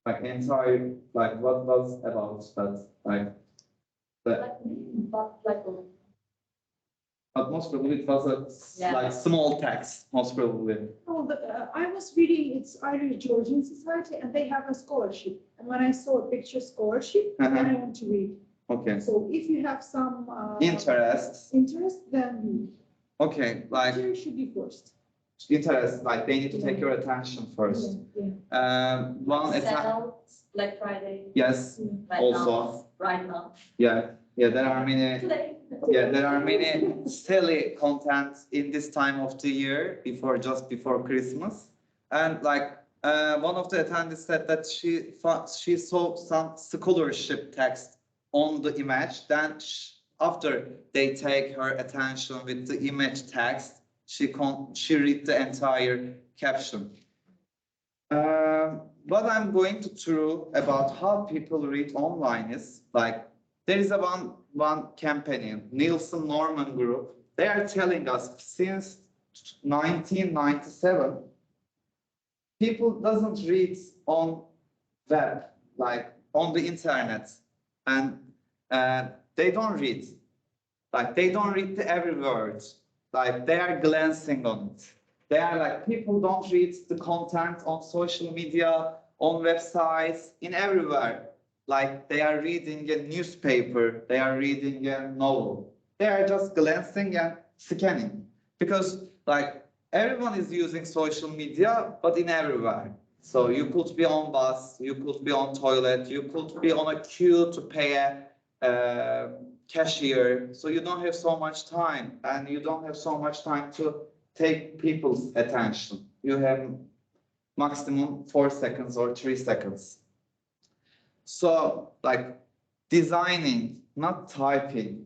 Like entire, like what was about that? Like, Like meme, but like but most probably it was a Yeah. like small text, most probably. Oh, I was reading, it's Irish Georgian Society, and they have a scholarship. And when I saw a picture scholarship, then I want to read. Okay. So if you have some Interest. interest, then Okay, like picture should be first. interest, like they need to take your attention first. Yeah. One attack. sell Black Friday Yes, right also. now, right now. Yeah, there are many. Today. Yeah, there are many silly content in this time of the year just before Christmas, and like one of the attendees said that she saw some scholarship text on the image. Then after they take her attention with the image text, she read the entire caption. What I'm going to through about how people read online is like there is a one company, Nielsen Norman Group. They are telling us since 1997, people doesn't read on web, like on the internet, and they don't read. Like they don't read every word. Like they are glancing on it. They are like, people don't read the content on social media, on websites, in everywhere. Like they are reading a newspaper, they are reading a novel. They are just glancing and scanning. Because like everyone is using social media, but in everywhere. So you could be on bus, you could be on toilet, you could be on a queue to pay a cashier. So you don't have so much time, and you don't have so much time to take people's attention. You have maximum 4 seconds or 3 seconds. So like designing, not typing,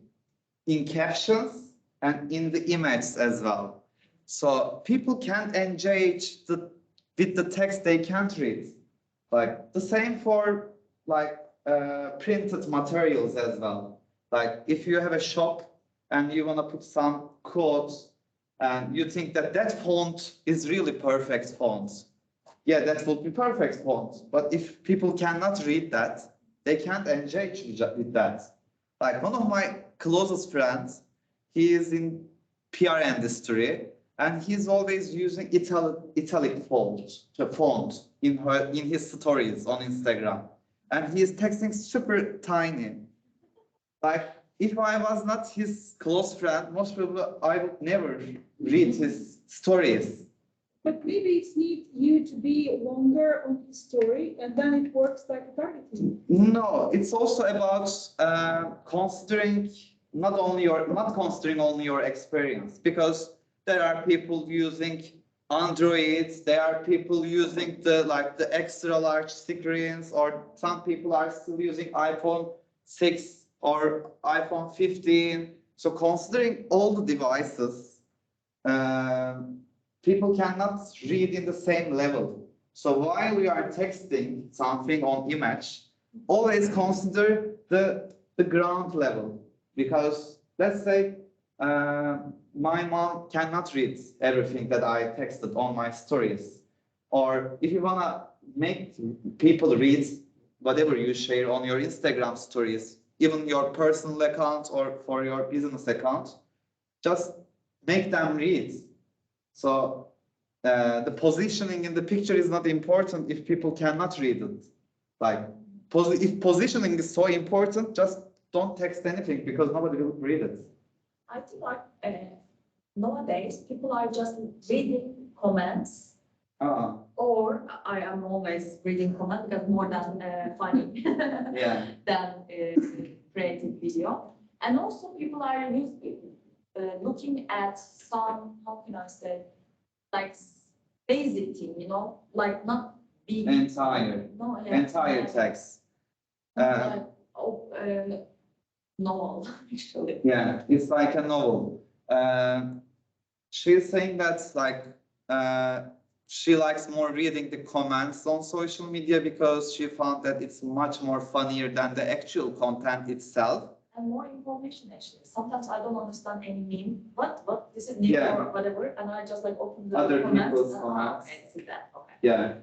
in captions and in the images as well. So people can't engage with the text they can't read. Like the same for like printed materials as well. Like if you have a shop and you want to put some quotes and you think that that font is really perfect font. Yeah, that would be perfect font. But if people cannot read that, they can't engage with that. Like one of my closest friends, he is in PR industry, and he's always using italic font in his stories on Instagram, and he is texting super tiny. Like if I was not his close friend, most probably I would never read his stories. But maybe it's need you to be longer on the story, and then it works like a targeting. No, it's also about considering not considering only your experience, because there are people using Androids, there are people using the extra large screens, or some people are still using iPhone 6 or iPhone 15. So considering all the devices, people cannot read in the same level. So while we are texting something on image, always consider the ground level, because let's say my mom cannot read everything that I texted on my stories. Or if you wanna make people read whatever you share on your Instagram stories, even your personal account or for your business account, just make them read. So the positioning in the picture is not important if people cannot read it. Like, if positioning is so important, just don't text anything, because nobody will read it. I think nowadays people are just reading comments, or I am always reading comments because more than funny Yeah. than creative video. And also people are looking at some, how can I say, like basic thing, you know, like not big. Entire text. Like, novel, actually. Yeah, it's like a novel. She's saying that she likes more reading the comments on social media because she found that it's much more funnier than the actual content itself. And more information, actually. Sometimes I don't understand any meme. What? This is new Yeah. or whatever, and I just like open the Other comments. people's comments. Okay, see that. Okay. Yeah.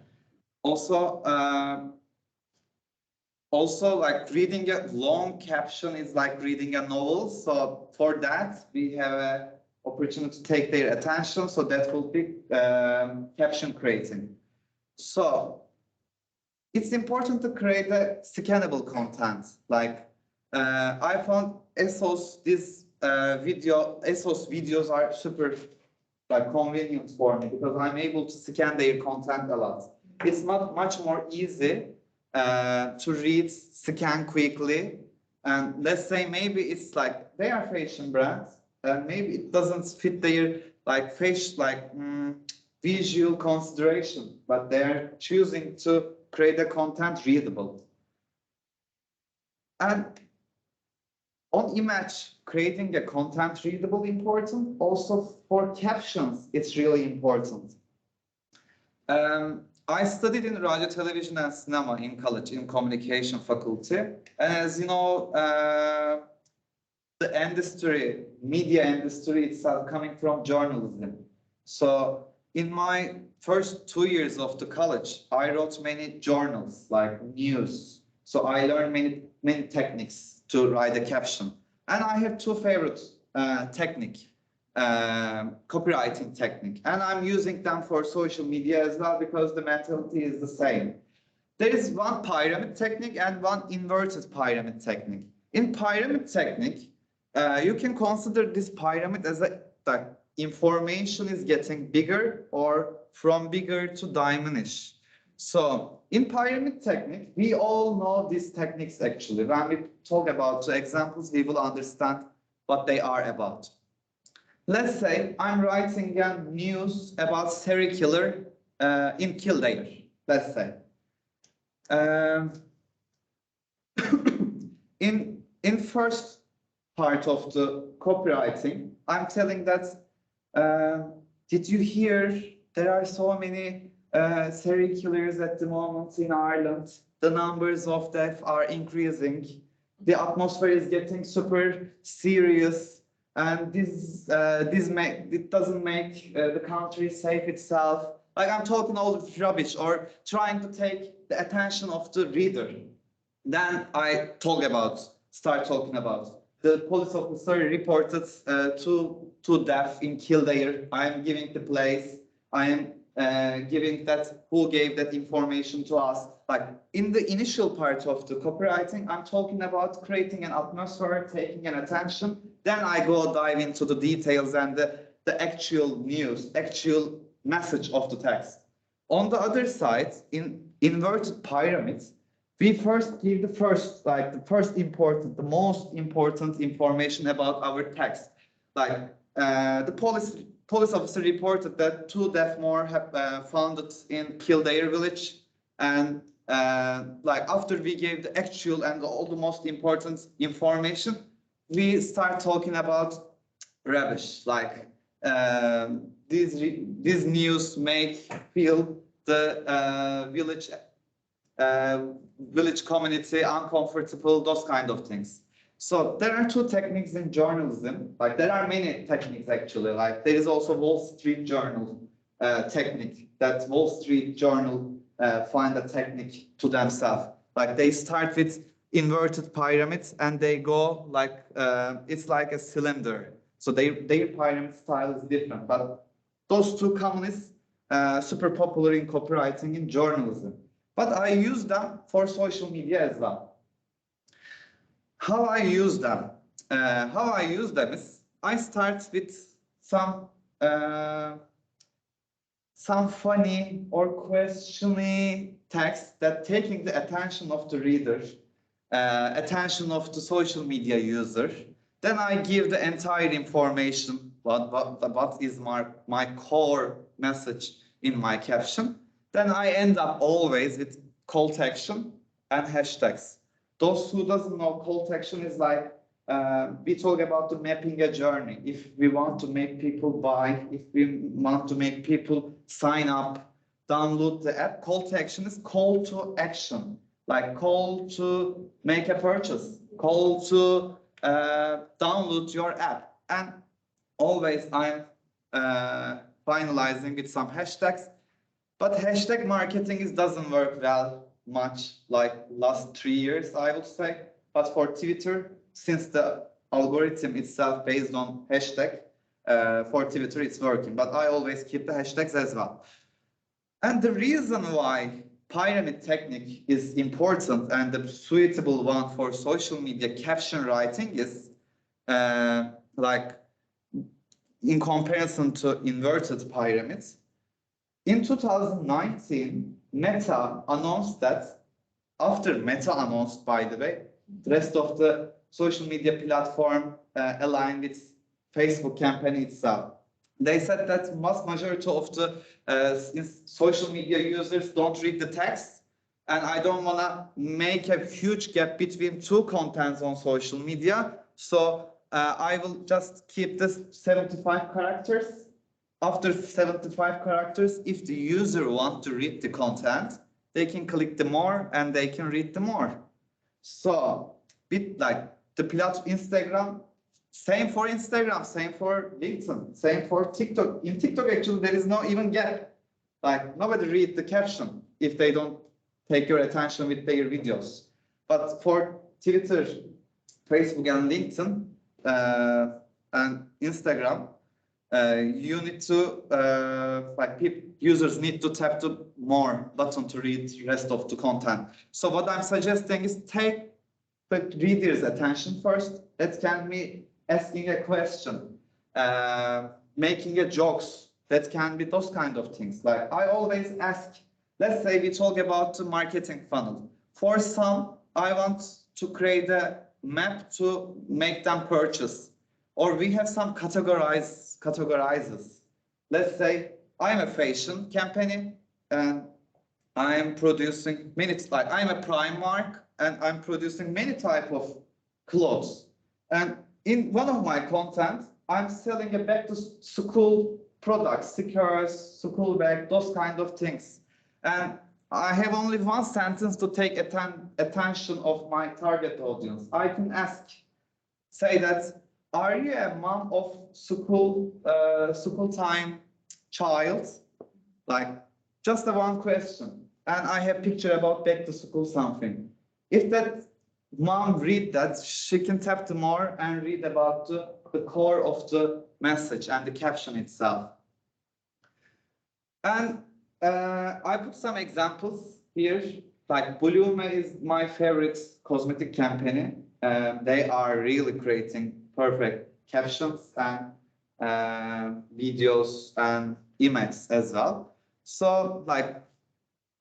Also, like reading a long caption is like reading a novel. So for that, we have an opportunity to take their attention. So that will be caption creating. So it's important to create a scannable content. Like I found ASOS videos are super convenient for me, because I'm able to scan their content a lot. It's not much more easy to read, scan quickly, and let's say maybe it's like they are fashion brands, and maybe it doesn't fit their visual consideration, but they are choosing to create a content readable. And on image, creating a content readable important. Also for captions, it's really important. I studied in radio, television, and cinema in college in communication faculty. And as you know, the industry, media industry itself coming from journalism. So in my first 2 years of the college, I wrote many journals like news. So I learned many techniques to write a caption. And I have two favorite copywriting technique, and I'm using them for social media as well, because the mentality is the same. There is one pyramid technique and one inverted pyramid technique. In pyramid technique, you can consider this pyramid as the information is getting bigger or from bigger to diminish. So in pyramid technique, we all know these techniques actually. When we talk about the examples, we will understand what they are about. Let's say I'm writing a news about serial killer in Kildare, let's say. In first part of the copywriting, I'm telling that, did you hear there are so many serial killers at the moment in Ireland? The numbers of death are increasing. The atmosphere is getting super serious. and it doesn't make the country safe itself. Like I'm talking all this rubbish or trying to take the attention of the reader. Then I start talking about the police officer reported two deaths in Kildare. I am giving the place. I am giving that who gave that information to us. Like in the initial part of the copywriting, I'm talking about creating an atmosphere, taking an attention. Then I go dive into the details and the actual news, actual message of the text. On the other side, in inverted pyramids, we first give the most important information about our text. Like the police officer reported that 2 deaths more have found in Kildare village, and like after we gave the actual and all the most important information, we start talking about rubbish. Like these news make feel the village community uncomfortable, those kind of things. So there are 2 techniques in journalism. Like there are many techniques actually. Like there is also Wall Street Journal technique. That Wall Street Journal find a technique to themselves. Like they start with inverted pyramids and they go like it's like a cylinder. So their pyramid style is different. But those 2 communists super popular in copywriting in journalism. But I use them for social media as well. How I use them? Is I start with some funny or questioning text that taking the attention of the reader, attention of the social media user. Then I give the entire information. What is my core message in my caption? Then I end up always with call to action and hashtags. Those who doesn't know, call to action is like we talk about the mapping a journey. If we want to make people buy, if we want to make people sign up, download the app, call to action is call to action. Like call to make a purchase, call to download your app. And always I'm finalizing with some hashtags. But hashtag marketing doesn't work well much like last 3 years, I would say. But for Twitter, since the algorithm itself based on hashtag, for Twitter it's working. But I always keep the hashtags as well. And the reason why pyramid technique is important and the suitable one for social media caption writing is like in comparison to inverted pyramids. In 2019, Meta announced that, after Meta announced, by the way, the rest of the social media platform aligned with Facebook campaign itself. They said that vast majority of the social media users don't read the text, and I don't want to make a huge gap between 2 contents on social media. So I will just keep this 75 characters. After 75 characters, if the user wants to read the content, they can click the more and they can read the more. So, bit like the Instagram, same for Instagram, same for LinkedIn, same for TikTok. In TikTok, actually, there is no even gap. Like nobody read the caption if they don't take your attention with their videos. But for Twitter, Facebook, and LinkedIn, and Instagram, you need to users need to tap the more button to read the rest of the content. So what I'm suggesting is take the reader's attention first. That can be asking a question, making a jokes. That can be those kind of things. Like I always ask, let's say we talk about the marketing funnel. For some, I want to create a map to make them purchase, or we have some categorizes. Let's say I'm a fashion company and I'm producing many, like I'm a Primark and I'm producing many type of clothes. And in one of my content, I'm selling a back to school products, stickers, school bag, those kind of things. And I have only one sentence to take attention of my target audience. I can say that are you a mom of school time child? Like, just the one question. And I have picture about back to school something. If that mom read that, she can tap the more and read about the core of the message and the caption itself. And I put some examples here. Like Blume is my favorite cosmetic company. They are really creating perfect captions and videos and images as well. So like,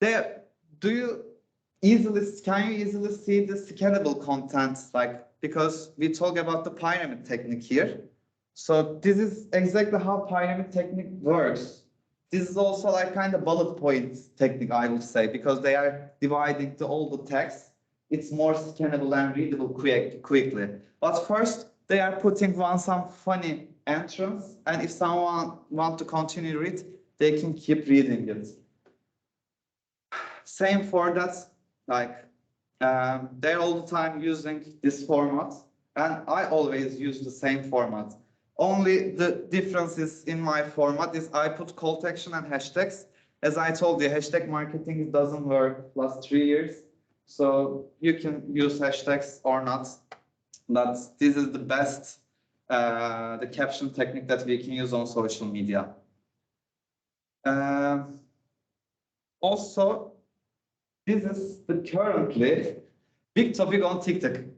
there, do you can you easily see the scalable content? Like, because we talk about the pyramid technique here. So this is exactly how pyramid technique works. This is also like kind of bullet point technique, I would say, because they are dividing all the text. It's more scannable and readable quickly. But first, they are putting some funny entrance, and if someone want to continue read, they can keep reading it. Same for that, like they're all the time using this format, and I always use the same format. Only the difference is in my format is I put call to action and hashtags. As I told you, hashtag marketing doesn't work last 3 years. So you can use hashtags or not. But this is the best, the caption technique that we can use on social media. Also, this is the currently big topic on LinkedIn.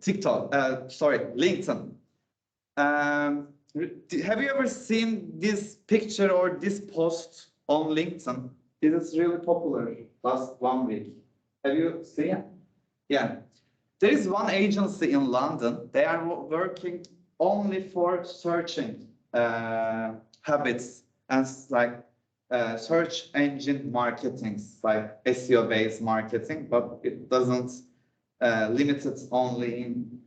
Have you ever seen this picture or this post on LinkedIn? It is really popular last 1 week. Have you seen? Yeah. Yeah. There is one agency in London. They are working only for searching habits and like search engine marketing, like SEO based marketing, but it doesn't limit it only in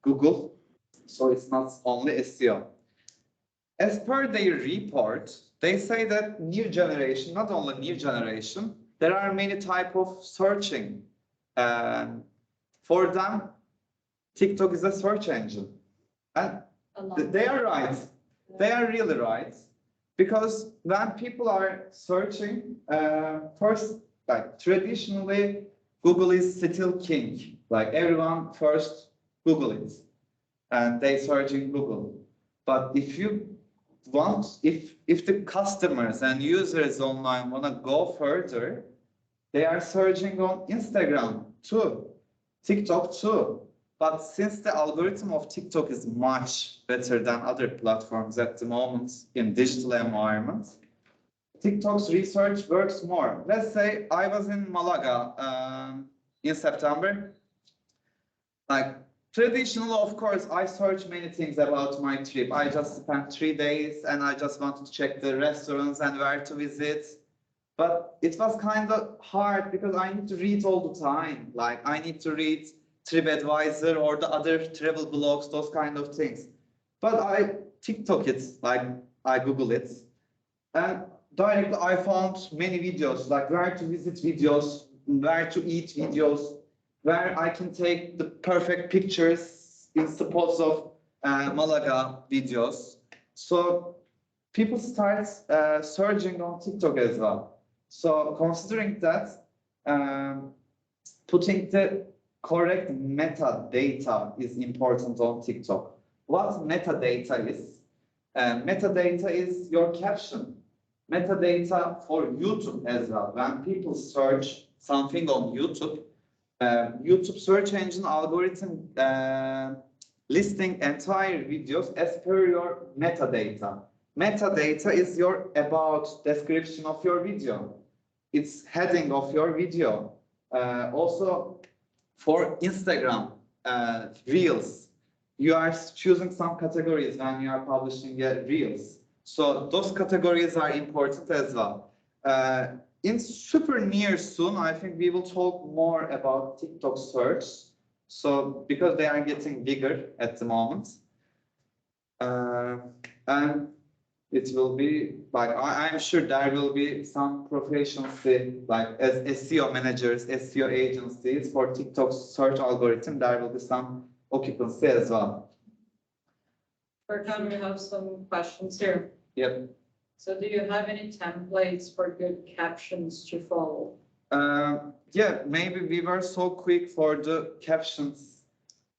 Google. So it's not only SEO. As per their report, they say that new generation, not only new generation, there are many type of searching. For them, TikTok is a search engine. And they are right. They are really right. Because when people are searching, first, like traditionally, Google is still king. Like everyone first Google it. And they search in Google. But if you want, if the customers and users online want to go further, they are searching on Instagram too, TikTok too. But since the algorithm of TikTok is much better than other platforms at the moment in digital environment, TikTok's research works more. Let's say I was in Malaga in September. Like, traditionally, of course, I search many things about my trip. I just spent 3 days and I just wanted to check the restaurants and where to visit. But it was kind of hard because I need to read all the time. Like, I need to read TripAdvisor or the other travel blogs, those kind of things. But I TikTok it, like I Google it. And directly I found many videos, like where to visit videos, where to eat videos, where I can take the perfect pictures in spots of Malaga videos. So people start searching on TikTok as well. So considering that, putting the correct metadata is important on TikTok. What metadata is? Metadata is your caption. Metadata for YouTube as well. When people search something on YouTube, YouTube search engine algorithm listing entire videos as per your metadata. Metadata is your about description of your video. It's heading of your video. Also for Instagram, Reels, you are choosing some categories when you are publishing Reels. So those categories are important as well. In super near soon, I think we will talk more about TikTok search. So because they are getting bigger at the moment. And it will be like, I'm sure there will be some proficiency, like as SEO managers, SEO agencies for TikTok search algorithm, there will be some occupancy as well. Berkan, we have some questions here. Yep. So do you have any templates for good captions to follow? Yeah, maybe we were so quick for the captions.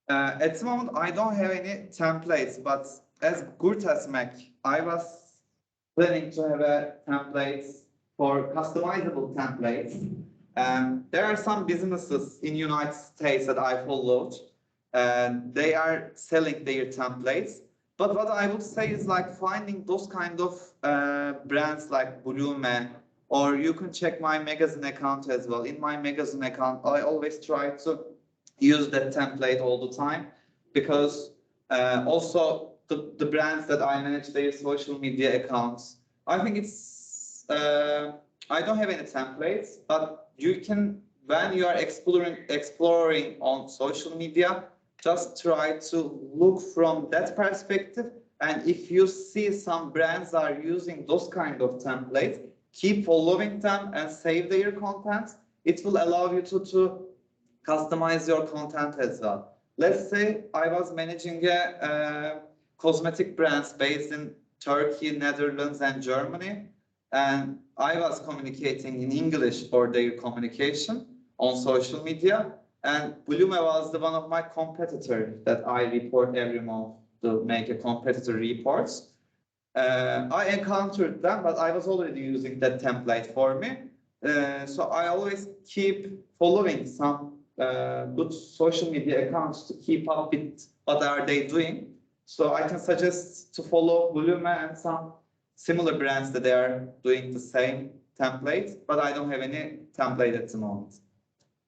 At the moment, I don't have any templates, but as good as Mac, I was planning to have a templates for customizable templates. There are some businesses in United States that I followed, and they are selling their templates. But what I would say is like finding those kind of brands like Blume, or you can check my magazine account as well. In my magazine account, I always try to use that template all the time because also the brands that I manage their social media accounts. I think it's I don't have any templates, but you can when you are exploring on social media, just try to look from that perspective. And if you see some brands are using those kind of templates, keep following them and save their content. It will allow you to customize your content as well. Let's say I was managing a cosmetic brands based in Turkey, Netherlands, and Germany, and I was communicating in English for their communication on social media. And Blume was the one of my competitors that I report every month to make a competitor reports. I encountered them, but I was already using that template for me. So I always keep following some good social media accounts to keep up with what are they doing. So I can suggest to follow Blume and some similar brands that they are doing the same template, but I don't have any template at the moment.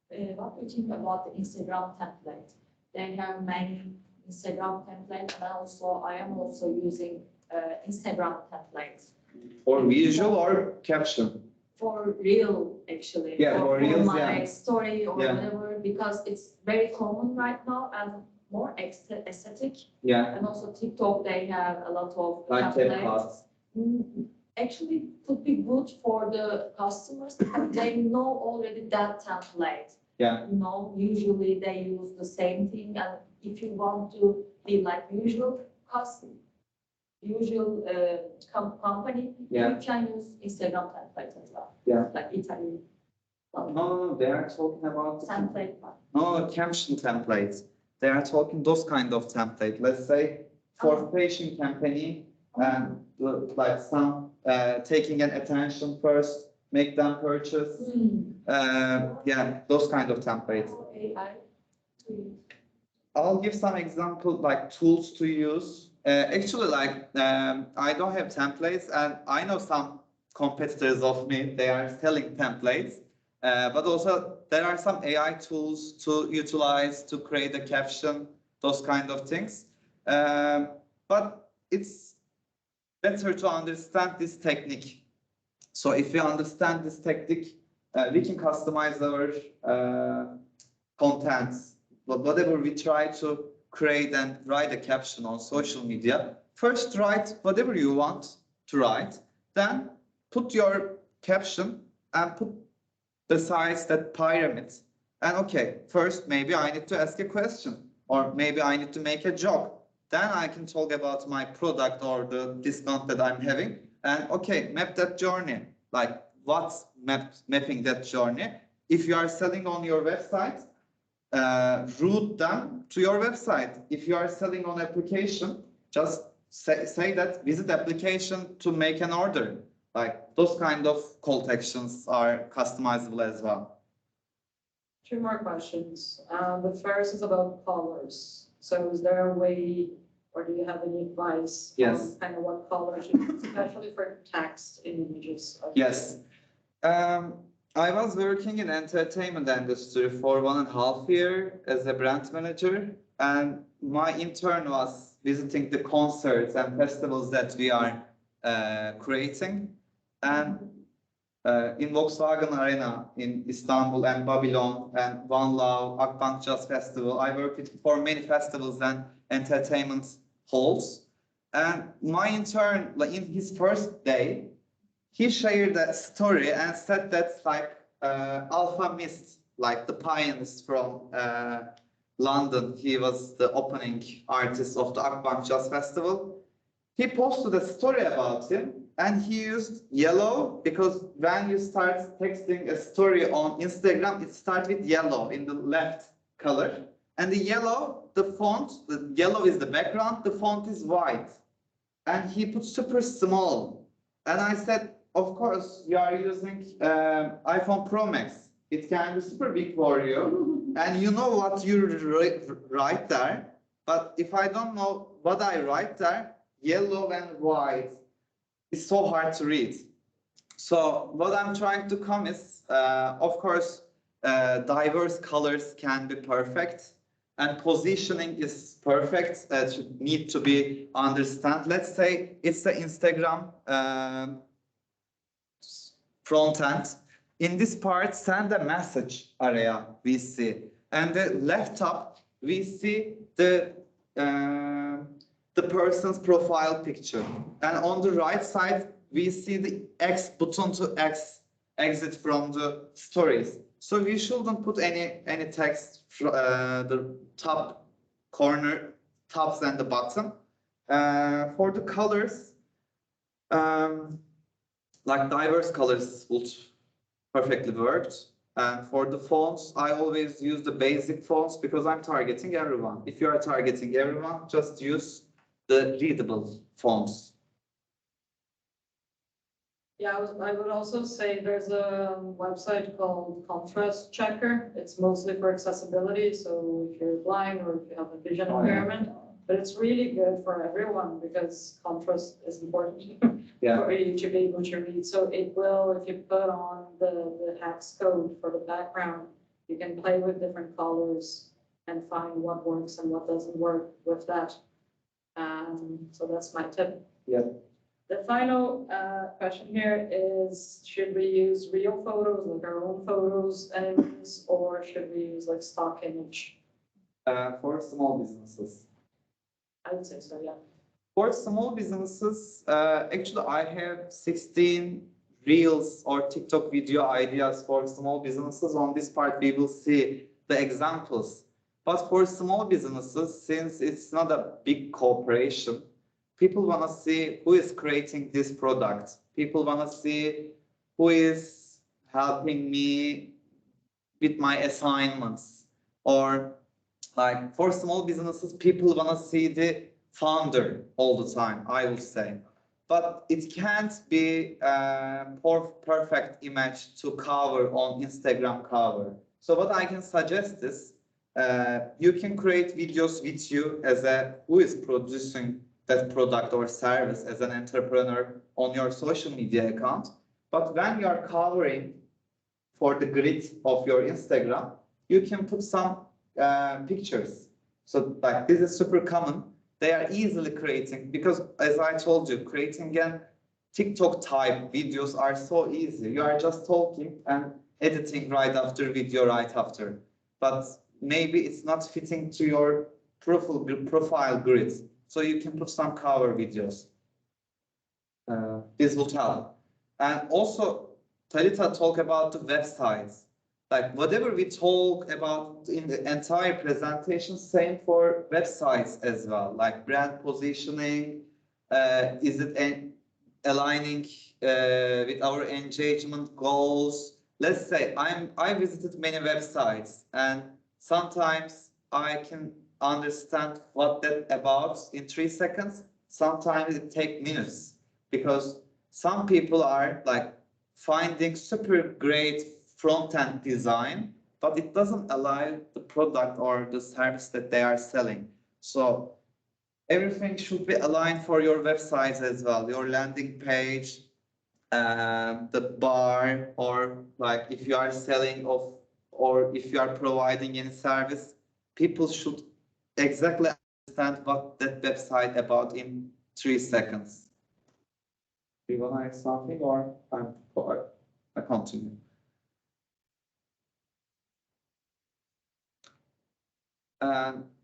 What do you think about the Instagram template? They have many Instagram templates, and also I am also using Instagram templates Or visual or caption. for real, actually. Yeah, for reels, my yeah. story or Yeah. whatever, because it's very common right now and more aesthetic. Yeah, And also TikTok, they have a lot of like templates. CapCut. Actually, could be good for the customers because they know already that template. Yeah. You know, usually they use the same thing, and if you want to be like company, Yeah. you can use Instagram template as well. Yeah. Like Italian No, they are talking about the template. no caption templates. They are talking those kind of template. Let's say for fashion company and like some taking an attention first, make them purchase. Yeah, those kind of templates. AI. I'll give some example like tools to use. Actually, like I don't have templates, and I know some competitors of me. They are selling templates, but also there are some AI tools to utilize to create a caption, those kind of things. But it's better to understand this technique. So if we understand this technique, we can customize our contents. But whatever we try to create and write a caption on social media, first write whatever you want to write, then put your caption and put besides that pyramid. And okay, first maybe I need to ask a question, or maybe I need to make a joke. Then I can talk about my product or the discount that I'm having. And okay, map that journey. Like what's mapping that journey? If you are selling on your website, route them to your website. If you are selling on application, just say that visit application to make an order. Like those kind of call to actions are customizable as well. Two more questions. The first is about colors. So is there a way, or do you have any advice? Yes. On kind of what colors, you use, especially for text and images? Yes. I was working in entertainment industry for 1.5 years as a brand manager, and my intern was visiting the concerts and festivals that we are creating. And in Volkswagen Arena in Istanbul and Babylon and One Love, Akbank Jazz Festival, I worked for many festivals and entertainment halls. And my intern, like in his first day, he shared that story and said that's like Alpha Mist, like the pioneers from London. He was the opening artist of the Akbank Jazz Festival. He posted a story about him, and he used yellow because when you start texting a story on Instagram, it starts with yellow in the left color. And the yellow, the font, the yellow is the background, the font is white. And he put super small. And I said, of course, you are using iPhone Pro Max. It can be super big for you. And you know what you write there. But if I don't know what I write there, yellow and white, it's so hard to read. So what I'm trying to come is, of course, diverse colors can be perfect. And positioning is perfect, need to be understand. Let's say it's the Instagram front end. In this part, send a message area we see. And the left top, we see the person's profile picture. And on the right side, we see the X button to exit from the stories. So we shouldn't put any text the top corner, tops and the bottom. For the colors, like diverse colors would perfectly work. And for the fonts, I always use the basic fonts because I'm targeting everyone. If you are targeting everyone, just use the readable fonts. Yeah, I would also say there's a website called Contrast Checker. It's mostly for accessibility, so if you're blind or if you have a vision impairment, but it's really good for everyone because contrast is important for you to be able to read. So it will, if you put on the hex code for the background, you can play with different colors and find what works and what doesn't work with that. So that's my tip. Yeah. The final question here is, should we use real photos, like our own photos and images, or should we use like stock image? For small businesses. I would say so, yeah. For small businesses, actually I have 16 Reels or TikTok video ideas for small businesses. On this part, we will see the examples. But for small businesses, since it's not a big corporation, people want to see who is creating this product. People want to see who is helping me with my assignments. Or like for small businesses, people want to see the founder all the time, I would say. But it can't be a perfect image to cover on Instagram cover. So what I can suggest is you can create videos with you as who is producing that product or service as an entrepreneur on your social media account. But when you are covering for the grid of your Instagram, you can put some pictures. So like this is super common. They are easily creating, because as I told you, creating an TikTok type videos are so easy. You are just talking and editing right after video right after. But maybe it's not fitting to your profile grid. So you can put some cover videos. This will help. And also, Talita talked about the websites. Like whatever we talk about in the entire presentation, same for websites as well. Like brand positioning, is it aligning with our engagement goals? Let's say I visited many websites, and sometimes I can understand what that about in 3 seconds. Sometimes it takes minutes, because some people are like finding super great front-end design, but it doesn't allow the product or the service that they are selling. So everything should be aligned for your website as well, your landing page, the bar, or like if you are selling or if you are providing any service, people should exactly understand what that website about in 3 seconds. Do you want to add something, or I continue?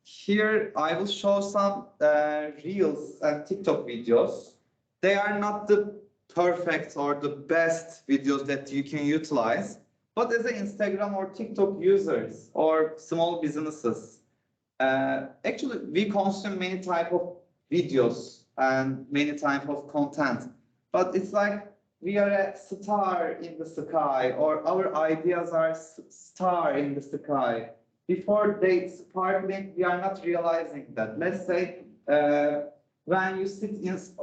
Here I will show some Reels and TikTok videos. They are not the perfect or the best videos that you can utilize, but as an Instagram or TikTok users or small businesses, Actually, we consume many type of videos and many type of content, but it's like we are a star in the sky, or our ideas are star in the sky. Before they sparkling, we are not realizing that. Let's say when you sit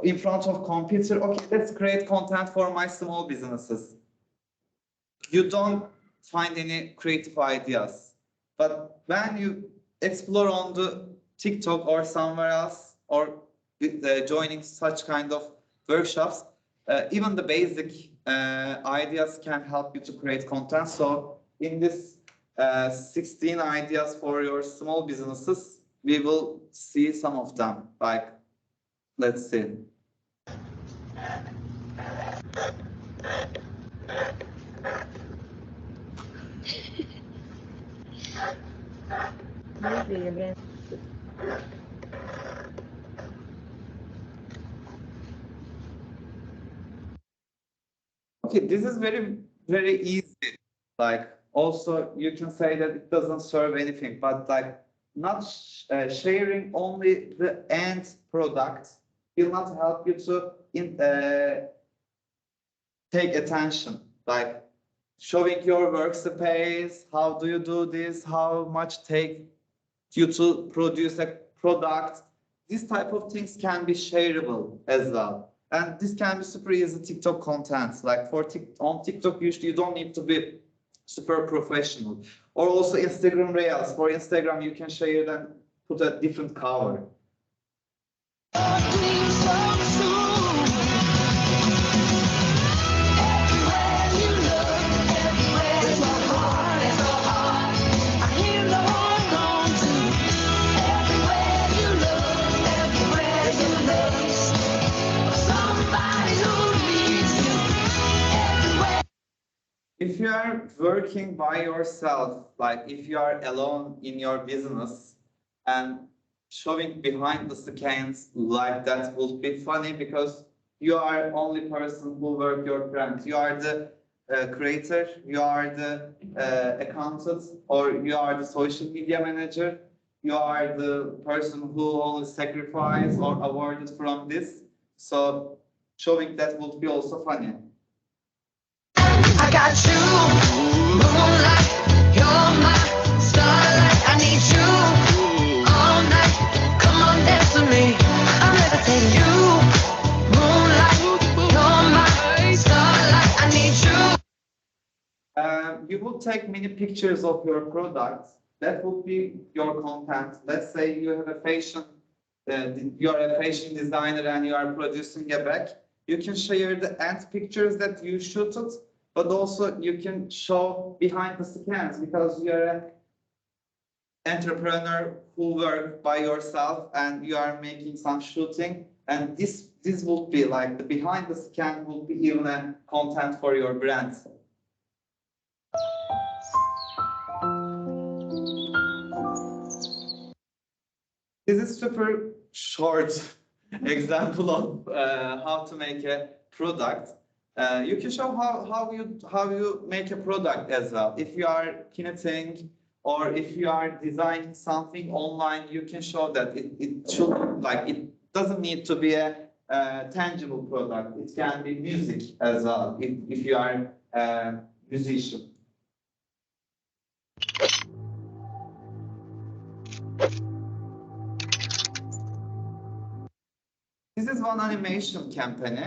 in front of computer, okay, let's create content for my small businesses. You don't find any creative ideas. But when you explore on the TikTok or somewhere else, or joining such kind of workshops, even the basic ideas can help you to create content. So in this 16 ideas for your small businesses, we will see some of them. Like, let's see. Okay, this is very easy. Like, also you can say that it doesn't serve anything, but like not sharing only the end product will not help you to take attention. Like showing your workspace, how do you do this, how much take you to produce a product. These type of things can be shareable as well. And this can be super easy TikTok content. Like on TikTok, usually you don't need to be super professional. Or also Instagram Reels. For Instagram, you can share it and put a different cover. If you are working by yourself, like if you are alone in your business and showing behind the scenes like that will be funny because you are only person who work your brand. You are the creator, you are the accountant, or you are the social media manager. You are the person who only sacrifice or avoided from this. So showing that would be also funny. I got you, moonlight, you're my starlight. I need you all night. Come on, dance with me. I'm levitating. You, moonlight, you're my starlight. I need you. You will take many pictures of your products. That would be your content. Let's say you have a fashion, you are a fashion designer and you are producing a bag. You can share the end pictures that you shooted, but also you can show behind the scenes because you're an entrepreneur who work by yourself and you are making some shooting. And this will be like the behind the scenes will be even a content for your brand. This is super short example of how to make a product. You can show how you make a product as well. If you are knitting or if you are designing something online, you can show that it should like it doesn't need to be a tangible product. It can be music as well if you are a musician. This is one animation company.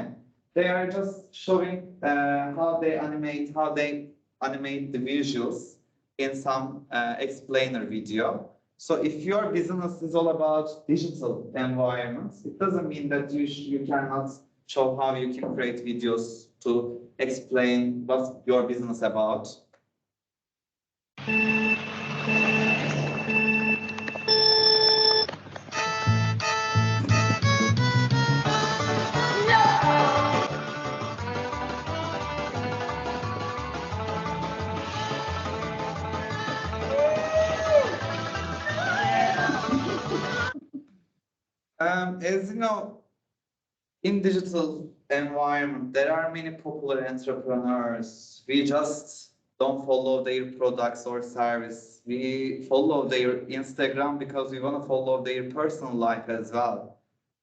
They are just showing how they animate the visuals in some explainer video. So if your business is all about digital environments, it doesn't mean that you cannot show how you can create videos to explain what your business about. As you know, in digital environment, there are many popular entrepreneurs. We just don't follow their products or service. We follow their Instagram because we want to follow their personal life as well.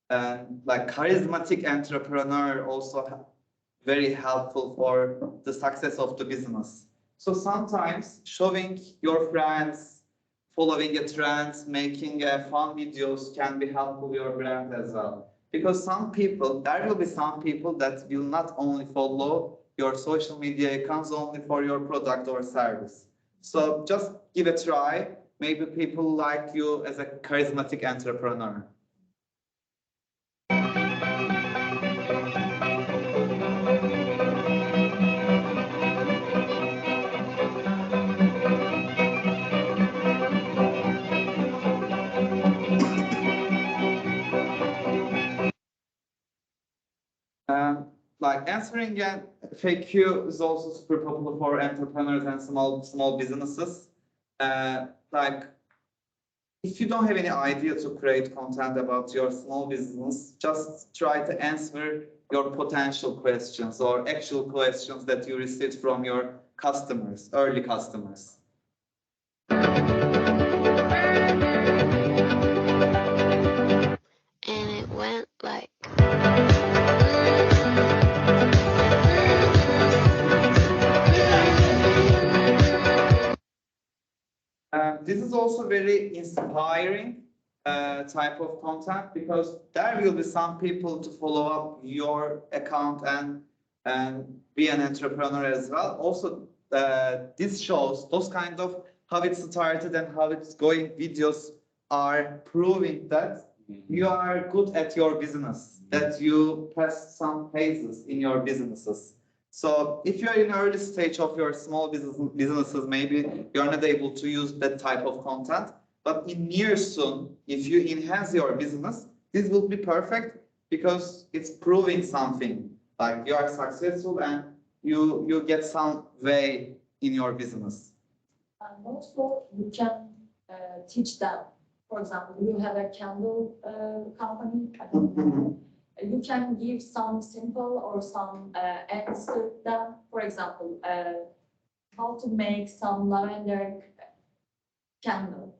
And like charismatic entrepreneur also very helpful for the success of the business. So sometimes showing your friends, following a trend, making fun videos can be helpful to your brand as well. Because there will be some people that will not only follow your social media accounts only for your product or service. So just give a try. Maybe people like you as a charismatic entrepreneur. Like answering an FAQ is also super popular for entrepreneurs and small businesses. Like if you don't have any idea to create content about your small business, just try to answer your potential questions or actual questions that you received from your customers, early customers. And it went like. This is also very inspiring type of content because there will be some people to follow up your account and be an entrepreneur as well. Also, this shows those kind of how it started and how it's going videos are proving that you are good at your business, that you pass some phases in your businesses. So if you're in early stage of your small businesses, maybe you're not able to use that type of content. But in near soon, if you enhance your business, this will be perfect because it's proving something like you are successful and you get some way in your business. And also you can teach them. For example, you have a candle company. I don't know. You can give some simple or some answer them. For example, how to make some lavender candle,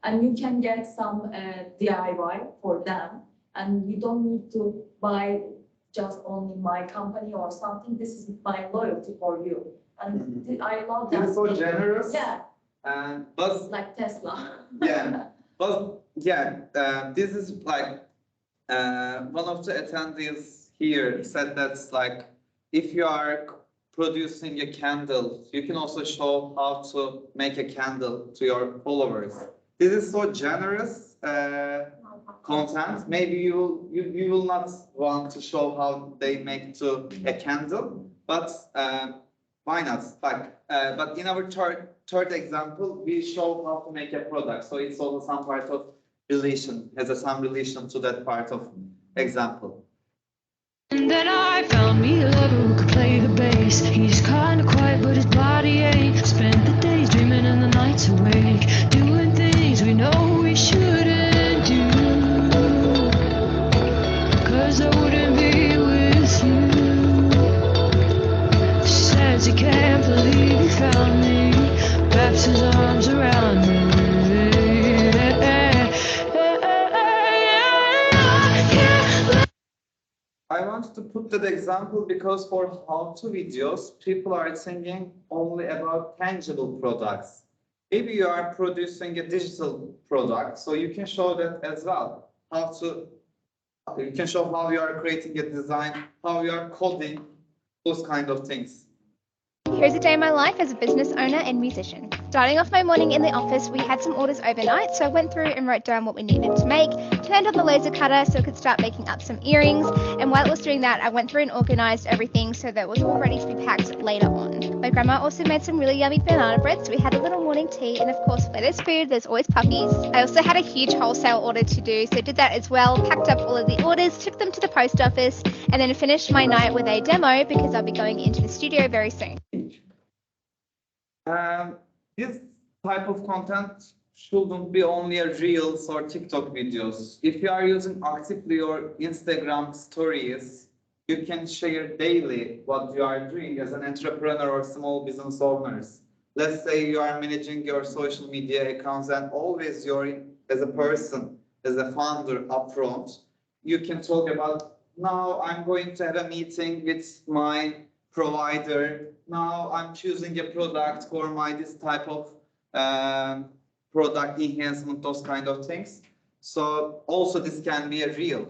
and you can get some DIY for them, and you don't need to buy just only my company or something. This is my loyalty for you, and I love that. It's so generous. Yeah, But like Tesla. yeah, but yeah, this is like one of the attendees here said that's like if you are producing a candle, you can also show how to make a candle to your followers. This is so generous content. Maybe you will not want to show how they make to a candle, but why not? But in our third example, we show how to make a product. So it's also some part of relation, some relation to that part of example. And then I found me a lover who could play the bass. He's kinda quiet, but his body ain't. Spent the days dreaming and the nights awake, doing things we know we shouldn't do. 'Cause I wouldn't be with you. Says he can't believe he found me, wraps his arms around me. I wanted to put that example because for how-to videos, people are thinking only about tangible products. Maybe you are producing a digital product, so you can show that as well. You can show how you are creating a design, how you are coding, those kind of things. Here's a day in my life as a business owner and musician. Starting off my morning in the office, we had some orders overnight, so I went through and wrote down what we needed to make, turned on the laser cutter so I could start making up some earrings, and while it was doing that, I went through and organised everything so that it was all ready to be packed later on. My grandma also made some really yummy banana bread, so we had a little morning tea, and of course, where there's food, there's always puppies. I also had a huge wholesale order to do, so did that as well, packed up all of the orders, took them to the post office, and then finished my night with a demo because I'll be going into the studio very soon. This type of content shouldn't be only a Reels or TikTok videos. If you are using actively your Instagram stories, You can share daily what you are doing as an entrepreneur or small business owners. Let's say you are managing your social media accounts and always you're as a person, as a founder upfront, you can talk about now I'm going to have a meeting with my provider. Now I'm choosing a product for my this type of product enhancement, those kind of things. So also this can be a reel.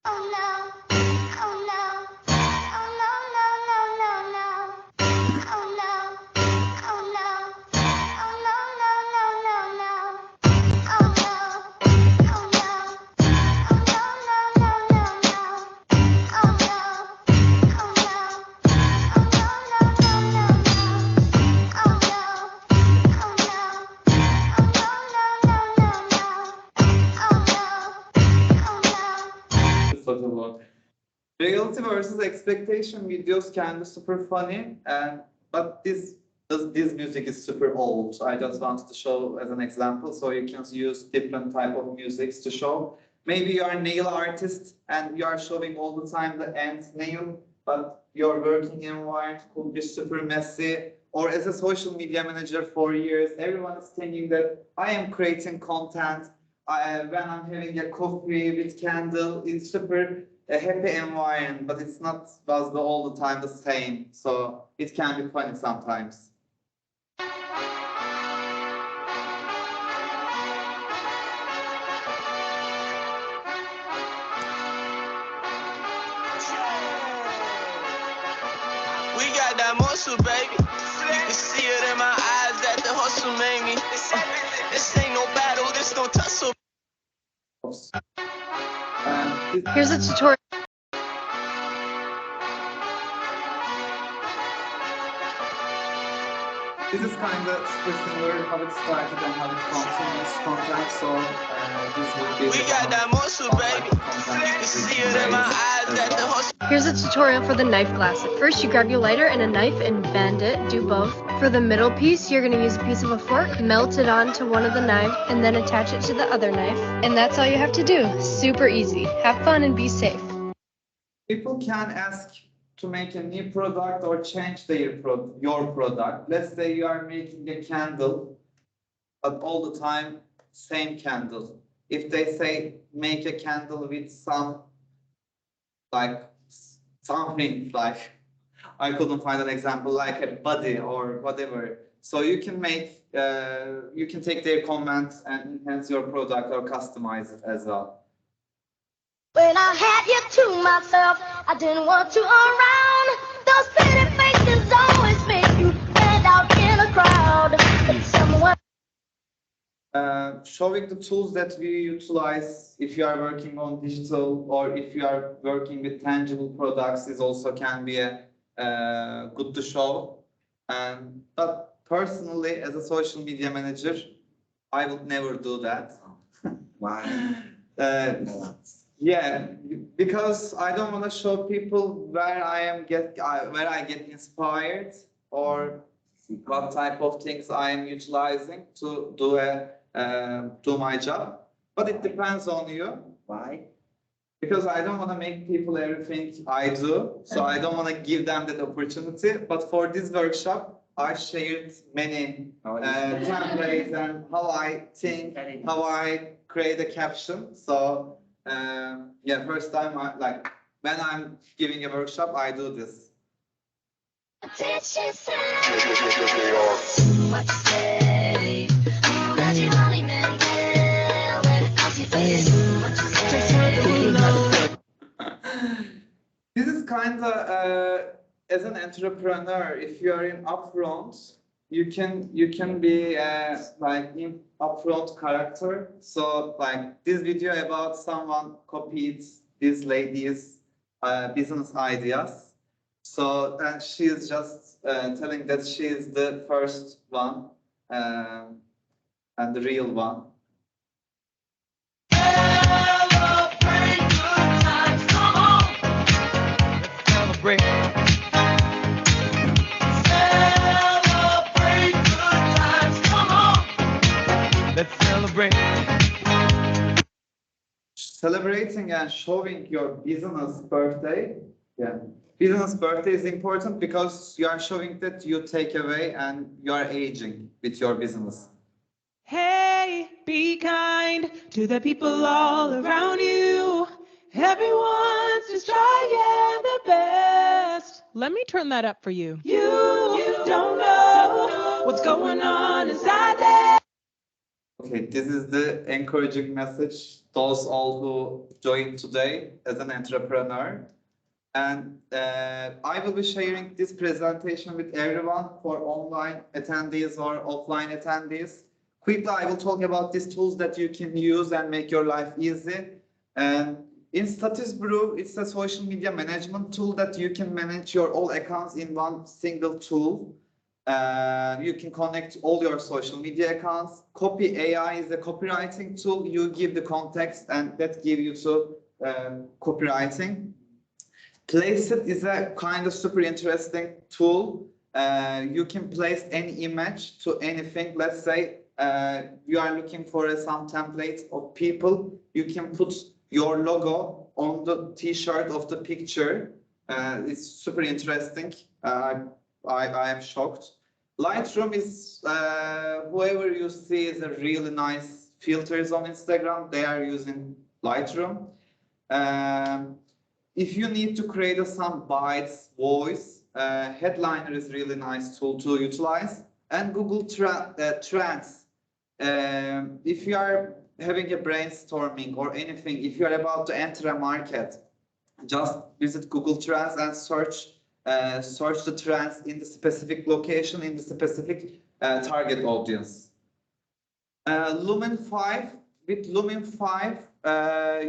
Oh no, oh no, oh no, no, no, no, no. Oh no, oh no, oh no, no, no, no, no. Oh no, oh no, oh no, no, no, no, no. Oh no, oh no, oh no, no, no, no, no. Oh no, oh no, oh no, no, no, no, no. Oh no, oh no. Reality versus expectation videos can be super funny, and but this music is super old. I just wanted to show as an example, so you can use different type of musics to show. Maybe you are a nail artist and you are showing all the time the end nail, but your working environment could be super messy. Or as a social media manager for years, everyone is thinking that I am creating content. When I'm having a coffee with candle, it's super a happy environment, but it's not was all the time the same. So it can be funny sometimes. We got that muscle, baby. You can see it in my eyes that the hustle made me. This ain't no battle, this no tussle. Here's a tutorial. This is kind of super similar how it started and how it continues content. So this would be. We got that muscle, baby. You can see it in my eyes that the hustle. Here's a tutorial for the knife glass. First, you grab your lighter and a knife and bend it. Do both. For the middle piece, you're going to use a piece of a fork, melt it onto one of the knives, and then attach it to the other knife. And that's all you have to do. Super easy. Have fun and be safe. People can ask to make a new product or change your product. Let's say you are making a candle, but all the time same candle. If they say make a candle with some something like I couldn't find an example like a body or whatever. So you can make you can take their comments and enhance your product or customize it as well. When I had you to myself, I didn't want you around. Those pretty faces always make you stand out in a crowd. But someone Showing the tools that we utilize if you are working on digital or if you are working with tangible products is also can be a good to show. But personally, as a social media manager, I would never do that. Why? Yeah, because I don't want to show people where I get inspired or what type of things I am utilizing to do my job. But it depends on you. Why? Because I don't want to make people everything I do, so I don't want to give them that opportunity. But for this workshop, I shared many templates and how I think, how I create a caption. So yeah, first time when I'm giving a workshop, I do this. attention what you say. That you only meant well when it comes to face. What you say. This is kind of as an entrepreneur, if you are in upfront, you can be like in upfront character. So like this video about someone copied this lady's business ideas. So and she is just telling that she is the first one and the real one. Celebrate. celebrating and showing your business birthday. Yeah, business birthday is important because you are showing that you take away and you are aging with your business. Hey, be kind to the people all around you. Everyone's just trying their best. Let me turn that up for you. You don't know what's going on inside there. Okay, this is the encouraging message. Those all who joined today as an entrepreneur. And I will be sharing this presentation with everyone for online attendees or offline attendees. Quickly, I will talk about these tools that you can use and make your life easy. And in Status Brew, it's a social media management tool that you can manage your all accounts in one single tool. You can connect all your social media accounts. Copy AI is a copywriting tool. You give the context and that give you to copywriting. Placeit is a kind of super interesting tool. You can place any image to anything. Let's say you are looking for some templates of people. You can put your logo on the t-shirt of the picture. It's super interesting. I am shocked. Lightroom is whoever you see is a really nice filters on Instagram. They are using Lightroom. If you need to create some bites, voice, Headliner is really nice tool to utilize. And Google Trends. If you are having a brainstorming or anything, if you are about to enter a market, just visit Google Trends and search the trends in the specific location, in the specific target audience. Lumen 5, with Lumen 5,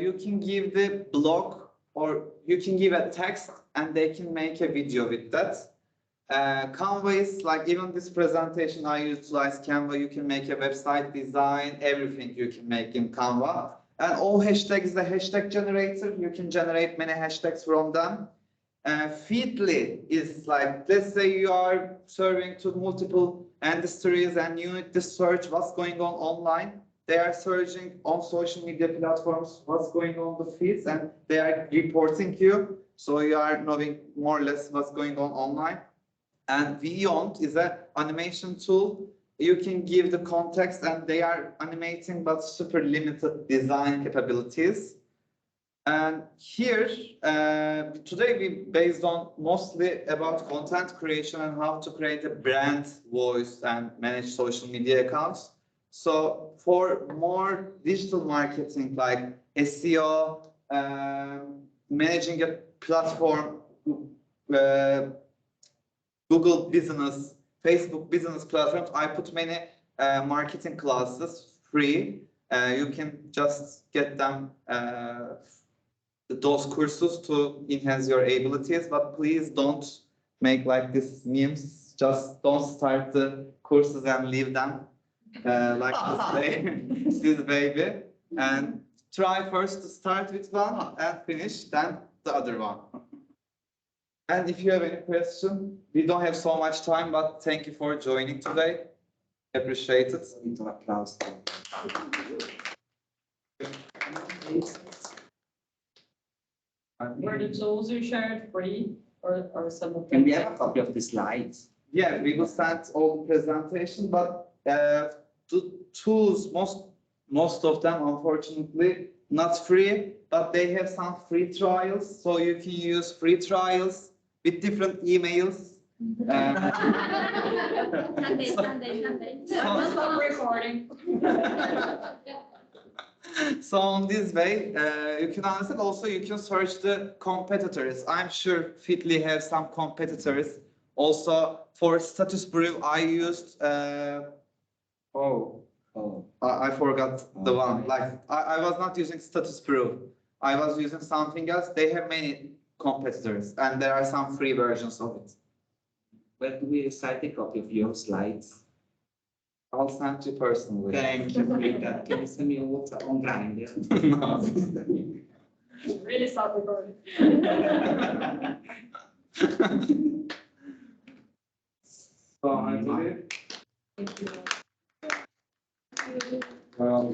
you can give the blog or you can give a text and they can make a video with that. Canva is like, even this presentation, I utilize Canva. You can make a website design, everything you can make in Canva. And all hashtags is a hashtag generator. You can generate many hashtags from them. Feedly is like, let's say you are serving to multiple industries and you need to search what's going on online. They are searching on social media platforms what's going on the feeds and they are reporting you. So you are knowing more or less what's going on online. And Vyond is an animation tool. You can give the context and they are animating but super limited design capabilities. And here, today we based on mostly about content creation and how to create a brand voice and manage social media accounts. So for more digital marketing like SEO, managing a platform, Google Business, Facebook Business platforms, I put many marketing classes free. You can just get them, those courses to enhance your abilities, but please don't make like this memes. Just don't start the courses and leave them like this baby. And try first to start with one and finish then the other one. And if you have any question, we don't have so much time, but thank you for joining today. Appreciate it. Applause. Were the tools you shared free or some of them? Can we have a copy of the slides? Yeah, we will send all the presentation, but the tools, most of them, unfortunately, not free, but they have some free trials. So you can use free trials with different emails. Stop recording. So on this way, you can understand. Also, you can search the competitors. I'm sure Feedly have some competitors. Also, for Status Brew, I used. I forgot the one. Like I was not using Status Brew. I was using something else. They have many competitors, and there are some free versions of it. Where do we cite a copy of your slides? I'll send you personally. Thank you, Frida. Can you send me also online? Yeah? No. Really stop recording. So I believe. Thank you. Well,